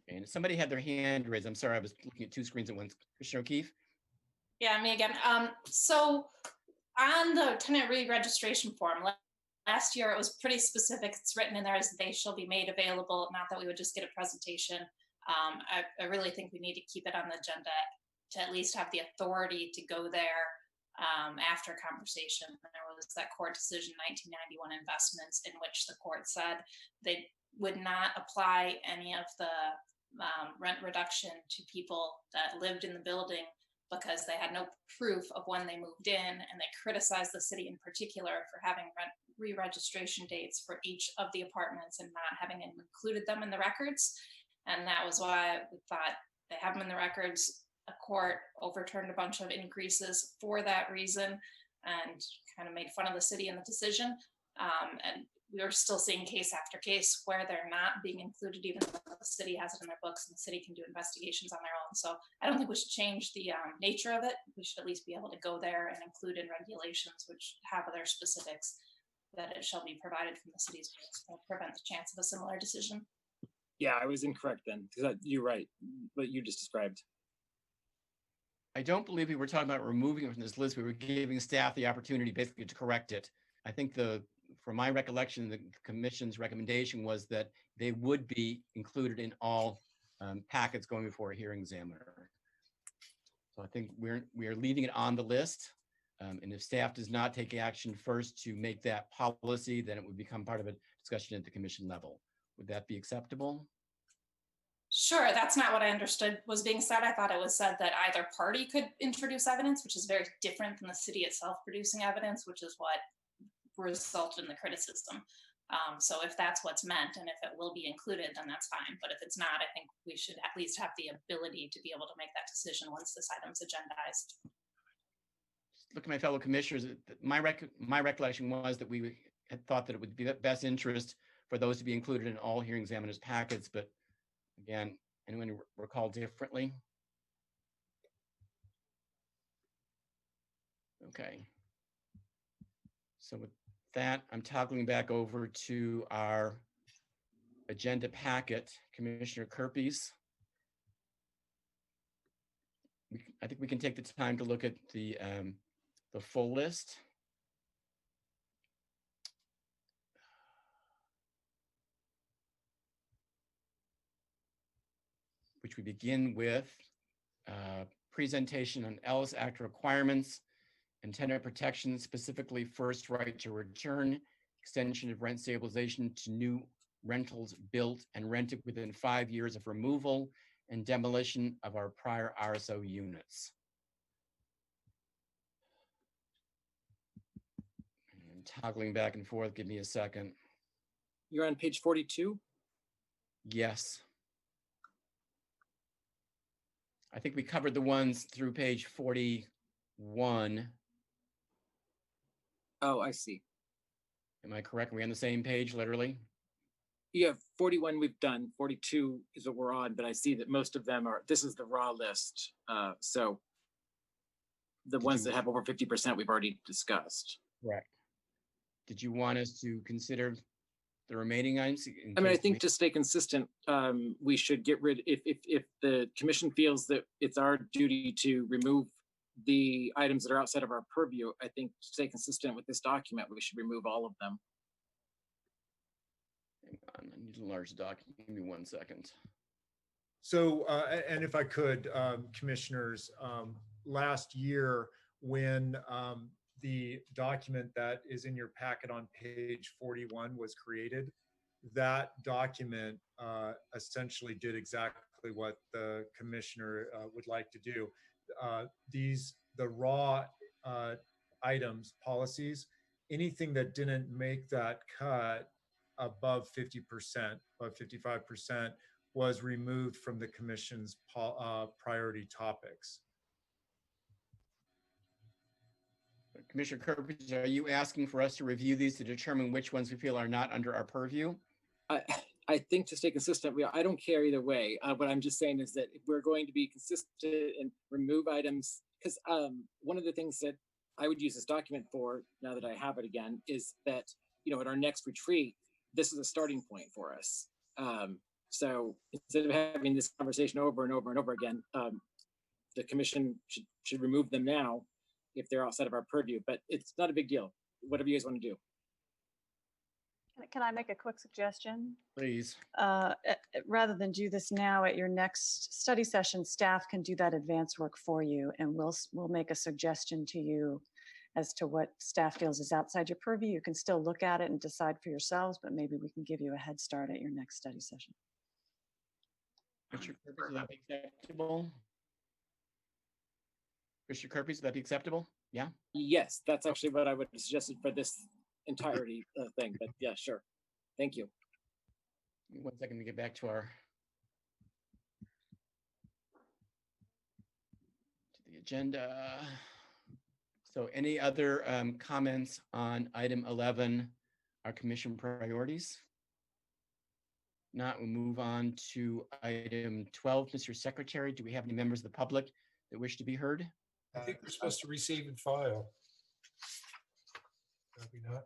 And somebody had their hand raised. I'm sorry, I was looking at two screens at once. Commissioner O'Keefe? Yeah, me again. So on the tenant re-registration form, last year it was pretty specific. It's written in there as they shall be made available, not that we would just get a presentation. I really think we need to keep it on the agenda to at least have the authority to go there after conversation. There was that court decision, 1991 Investments, in which the court said they would not apply any of the rent reduction to people that lived in the building because they had no proof of when they moved in, and they criticized the city in particular for having rent re-registration dates for each of the apartments and not having included them in the records. And that was why we thought they have them in the records. A court overturned a bunch of increases for that reason and kind of made fun of the city in the decision. And we are still seeing case after case where they're not being included, even though the city has it in their books and the city can do investigations on their own. So I don't think we should change the nature of it. We should at least be able to go there and include in regulations, which have their specifics, that it shall be provided from the city's books to prevent the chance of a similar decision. Yeah, I was incorrect then. You're right, what you just described. I don't believe we were talking about removing it from this list. We were giving staff the opportunity basically to correct it I think from my recollection, the commission's recommendation was that they would be included in all packets going before a hearing examiner. So I think we are leaving it on the list. And if staff does not take action first to make that policy, then it would become part of a discussion at the commission level. Would that be acceptable? Sure, that's not what I understood was being said. I thought it was said that either party could introduce evidence, which is very different than the city itself producing evidence, which is what resulted in the criticism. So if that's what's meant and if it will be included, then that's fine. But if it's not, I think we should at least have the ability to be able to make that decision once this item's agendized. Look at my fellow commissioners. My recollection was that we had thought that it would be the best interest for those to be included in all hearing examiners packets. But again, anyone recall differently? Okay. So with that, I'm toggling back over to our agenda packet. Commissioner Kerpes. I think we can take the time to look at the full list. Which we begin with presentation on Ellis Act requirements and tenant protection, specifically first right to return, extension of rent stabilization to new rentals built and rented within 5 years of removal, and demolition of our prior RSO units. And toggling back and forth, give me a second. You're on page 42? Yes. I think we covered the ones through page 41. Oh, I see. Am I correct? Are we on the same page, literally? Yeah, 41 we've done, 42 is what we're on, but I see that most of them are, this is the raw list. So the ones that have over 50% we've already discussed. Correct. Did you want us to consider the remaining items? I mean, I think to stay consistent, we should get rid, if the commission feels that it's our duty to remove the items that are outside of our purview, I think to stay consistent with this document, we should remove all of them. Hang on, I need a large document. Give me 1 second. So, and if I could, commissioners, last year when the document that is in your packet on page 41 was created, that document essentially did exactly what the commissioner would like to do. The raw items, policies, anything that didn't make that cut above 50%, above 55%, was removed from the commission's priority topics. Commissioner Kerpes, are you asking for us to review these to determine which ones we feel are not under our purview? I think to stay consistent, I don't care either way. What I'm just saying is that if we're going to be consistent and remove items, because one of the things that I would use this document for, now that I have it again, is that, you know, at our next retreat, this is a starting point for us. So instead of having this conversation over and over and over again, the commission should remove them now if they're outside of our purview, but it's not a big deal. Whatever you guys want to do. Can I make a quick suggestion? Please. Rather than do this now, at your next study session, staff can do that advance work for you, and we'll make a suggestion to you as to what staff feels is outside your purview. You can still look at it and decide for yourselves, but maybe we can give you a head start at your next study session. Mr. Kerpes, would that be acceptable? Mr. Kerpes, would that be acceptable? Yeah? Yes, that's actually what I would have suggested for this entirety thing, but yeah, sure. Thank you. 1 second to get back to the agenda. So any other comments on item 11, our commission priorities? Not, we'll move on to item 12. Mr. Secretary, do we have any members of the public that wish to be heard? I think they're supposed to receive and file. Maybe not.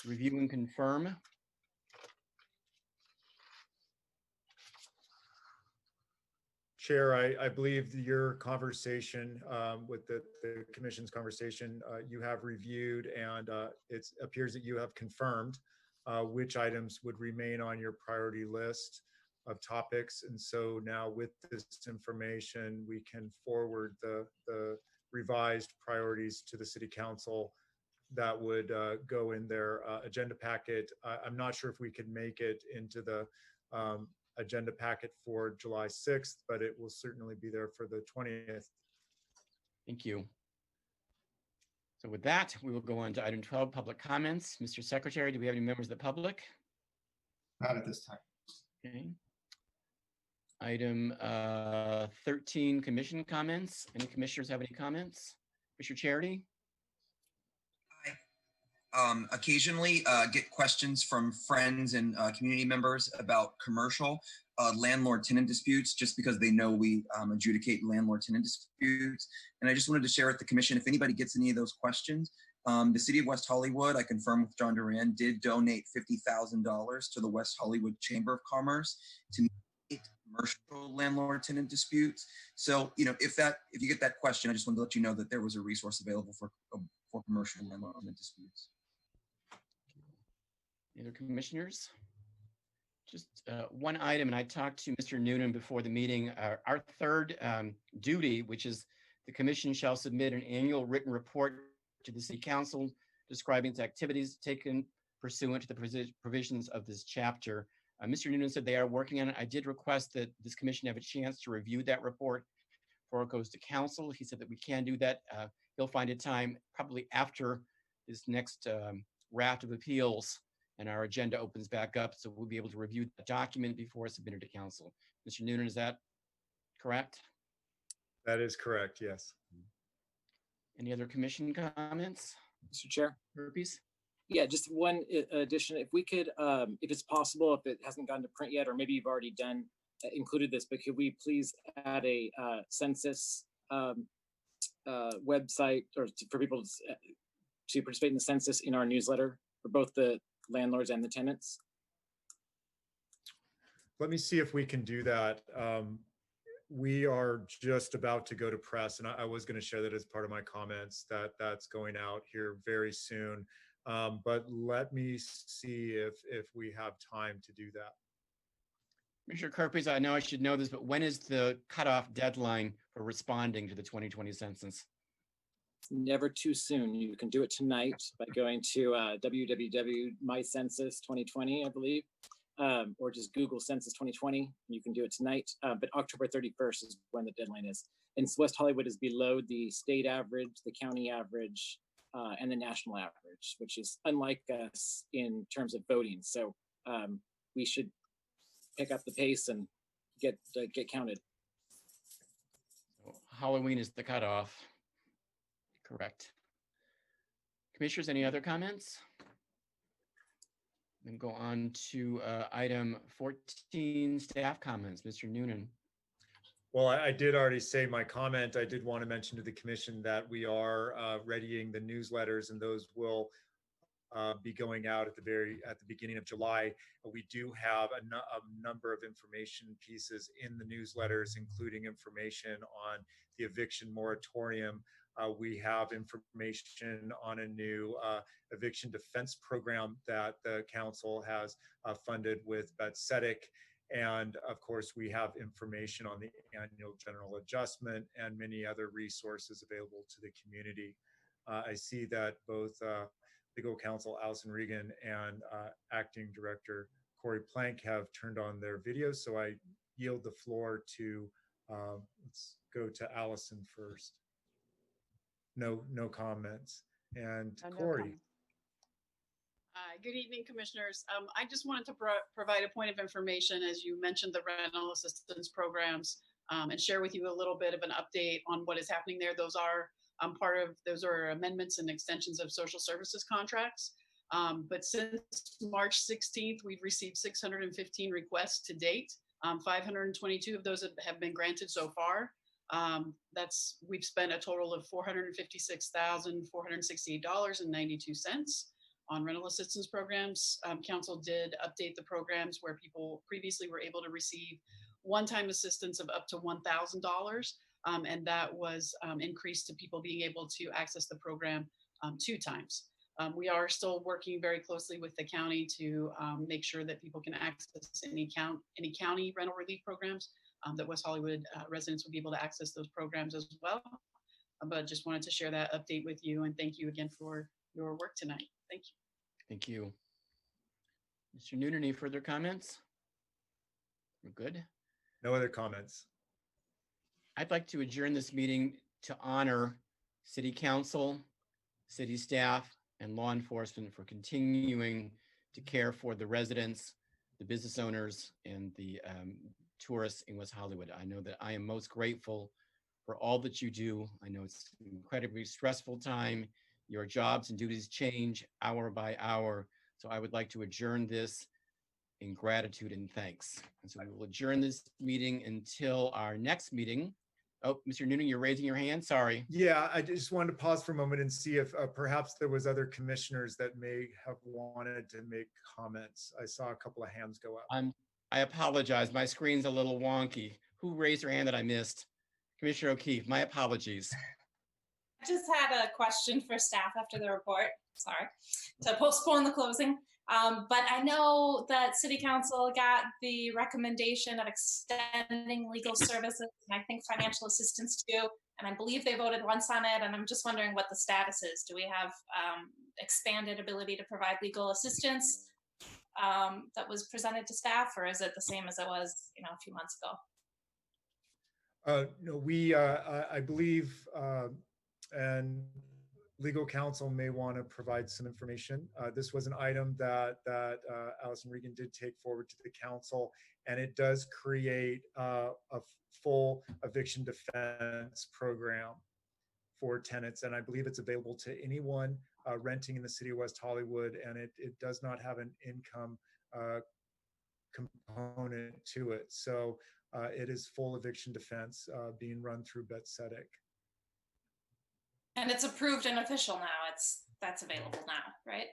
Review and confirm. Chair, I believe your conversation with the commission's conversation, you have reviewed, and it appears that you have confirmed which items would remain on your priority list of topics. And so now with this information, we can forward the revised priorities to the city council that would go in their agenda packet. I'm not sure if we could make it into the agenda packet for July 6th, but it will certainly be there for the 20th. Thank you. So with that, we will go on to item 12, public comments. Mr. Secretary, do we have any members of the public? Not at this time. Okay. Item 13, commission comments. Any commissioners have any comments? Mr. Charity? Occasionally get questions from friends and community members about commercial landlord-tenant disputes, just because they know we adjudicate landlord-tenant disputes. And I just wanted to share with the commission, if anybody gets any of those questions, the city of West Hollywood, I confirmed with John Duran, did donate $50,000 to the West Hollywood Chamber of Commerce to meet commercial landlord-tenant disputes. So, you know, if you get that question, I just wanted to let you know that there was a resource available for commercial landlord-tenant disputes. Any other commissioners? Just one item, and I talked to Mr. Noonan before the meeting. Our third duty, which is the commission shall submit an annual written report to the city council describing its activities taken pursuant to the provisions of this chapter. Mr. Noonan said they are working on it. I did request that this commission have a chance to review that report before it goes to council. He said that we can do that. He'll find a time probably after this next raft of appeals and our agenda opens back up, so we'll be able to review the document before it's submitted to council. Mr. Noonan, is that correct? That is correct, yes. Any other commission comments? Mr. Chair? Burpees? Yeah, just one addition. If we could, if it's possible, if it hasn't gone to print yet, or maybe you've already done included this, but could we please add a census website, or for people to participate in the census in our newsletter for both the landlords and the tenants? Let me see if we can do that. We are just about to go to press, and I was going to share that as part of my comments, that that's going out here very soon. But let me see if we have time to do that. Commissioner Kerpes, I know I should know this, but when is the cutoff deadline for responding to the 2020 census? Never too soon. You can do it tonight by going to www.mycensus2020, I believe, or just Google Census 2020. You can do it tonight, but October 31st is when the deadline is. And West Hollywood is below the state average, the county average, and the national average, which is unlike us in terms of voting. So we should pick up the pace and get counted. So Halloween is the cutoff. Correct. Commissioners, any other comments? Then go on to item 14, staff comments. Mr. Noonan. Well, I did already say my comment. I did want to mention to the commission that we are readying the newsletters, and those will be going out at the beginning of July. We do have a number of information pieces in the newsletters, including information on the eviction moratorium. We have information on a new eviction defense program that the council has funded with BETCETIC. And of course, we have information on the annual general adjustment and many other resources available to the community. I see that both legal counsel Allison Regan and acting director Corey Plank have turned on their videos. So I yield the floor to, let's go to Allison first. No comments. And Corey. Good evening, commissioners. I just wanted to provide a point of information as you mentioned the rental assistance programs and share with you a little bit of an update on what is happening there. Those are those are amendments and extensions of social services contracts. But since March 16th, we've received 615 requests to date. 522 of those have been granted so far. We've spent a total of $456,468.92 on rental assistance programs. Council did update the programs where people previously were able to receive one-time assistance of up to $1,000. And that was increased to people being able to access the program 2 times. We are still working very closely with the county to make sure that people can access any county rental relief programs, that West Hollywood residents will be able to access those programs as well. But just wanted to share that update with you, and thank you again for your work tonight. Thank you. Thank you. Mr. Noonan, any further comments? We're good. No other comments. I'd like to adjourn this meeting to honor City Council, city staff, and law enforcement for continuing to care for the residents, the business owners, and the tourists in West Hollywood. I know that I am most grateful for all that you do. I know it's an incredibly stressful time. Your jobs and duties change hour by hour. So I would like to adjourn this in gratitude and thanks. And so we will adjourn this meeting until our next meeting. Oh, Mr. Noonan, you're raising your hand. Sorry. Yeah, I just wanted to pause for a moment and see if perhaps there was other commissioners that may have wanted to make comments. I saw a couple of hands go up. I apologize. My screen's a little wonky. Who raised their hand that I missed? Commissioner O'Keefe, my apologies. I just had a question for staff after the report. Sorry, to postpone the closing. But I know that City Council got the recommendation of extending legal services and I think financial assistance too. And I believe they voted once on it. And I'm just wondering what the status is. Do we have expanded ability to provide legal assistance that was presented to staff, or is it the same as it was, a few months ago? No, we, I believe, and legal counsel may want to provide some information. This was an item that Allison Regan did take forward to the council, and it does create a full eviction defense program for tenants. And I believe it's available to anyone renting in the city of West Hollywood, and it does not have an income component to it. So it is full eviction defense being run through BetCedic. And it's approved and official now. That's available now, right?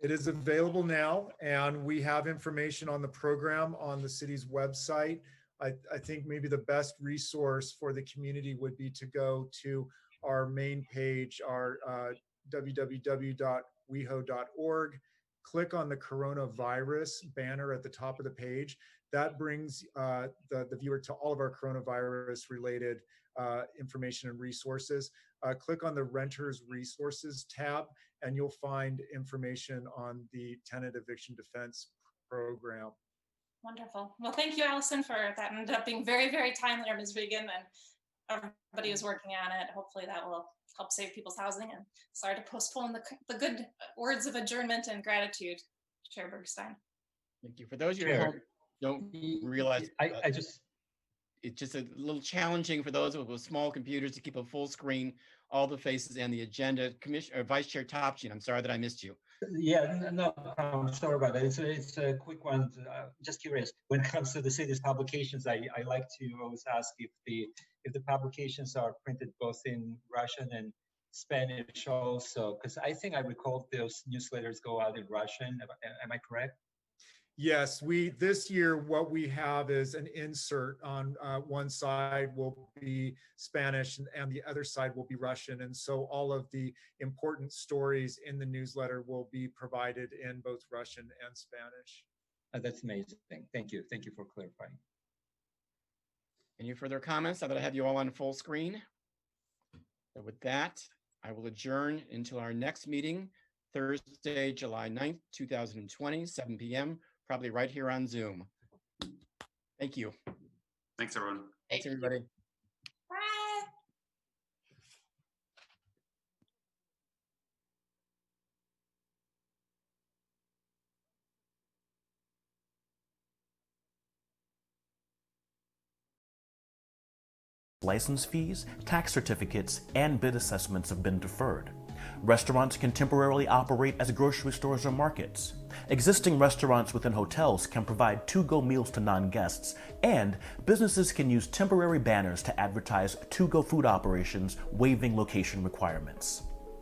It is available now, and we have information on the program on the city's website. I think maybe the best resource for the community would be to go to our main page, our www.weho.org. Click on the coronavirus banner at the top of the page. That brings the viewer to all of our coronavirus related information and resources. Click on the Renters Resources tab, and you'll find information on the Tenant Eviction Defense Program. Wonderful. Well, thank you, Allison, for that. Ended up being very, very timely, or Ms. Regan, and everybody was working on it. Hopefully that will help save people's housing. And sorry to postpone the good words of adjournment and gratitude, Chair Bergstein. Thank you. For those of you at home don't realize, it's just a little challenging for those with small computers to keep a full screen, all the faces and the agenda. Commissioner, Vice Chair Topchin, I'm sorry that I missed you. Yeah, no, I'm sorry about that. It's a quick one. Just curious. When it comes to the city's publications, I like to always ask if the publications are printed both in Russian and Spanish also, because I think I recall those newsletters go out in Russian. Am I correct? Yes, this year what we have is an insert on one side will be Spanish and the other side will be Russian. And so all of the important stories in the newsletter will be provided in both Russian and Spanish. That's amazing. Thank you. Thank you for clarifying. Any further comments? Now that I have you all on full screen. So with that, I will adjourn until our next meeting, Thursday, July 9th, 2020, 7 p.m. Probably right here on Zoom. Thank you. Thanks, everyone. Thanks, everybody. Bye. License fees, tax certificates, and bid assessments have been deferred. Restaurants can temporarily operate as grocery stores or markets. Existing restaurants within hotels can provide to-go meals to non-guests, and businesses can use temporary banners to advertise to-go food operations, waiving location requirements.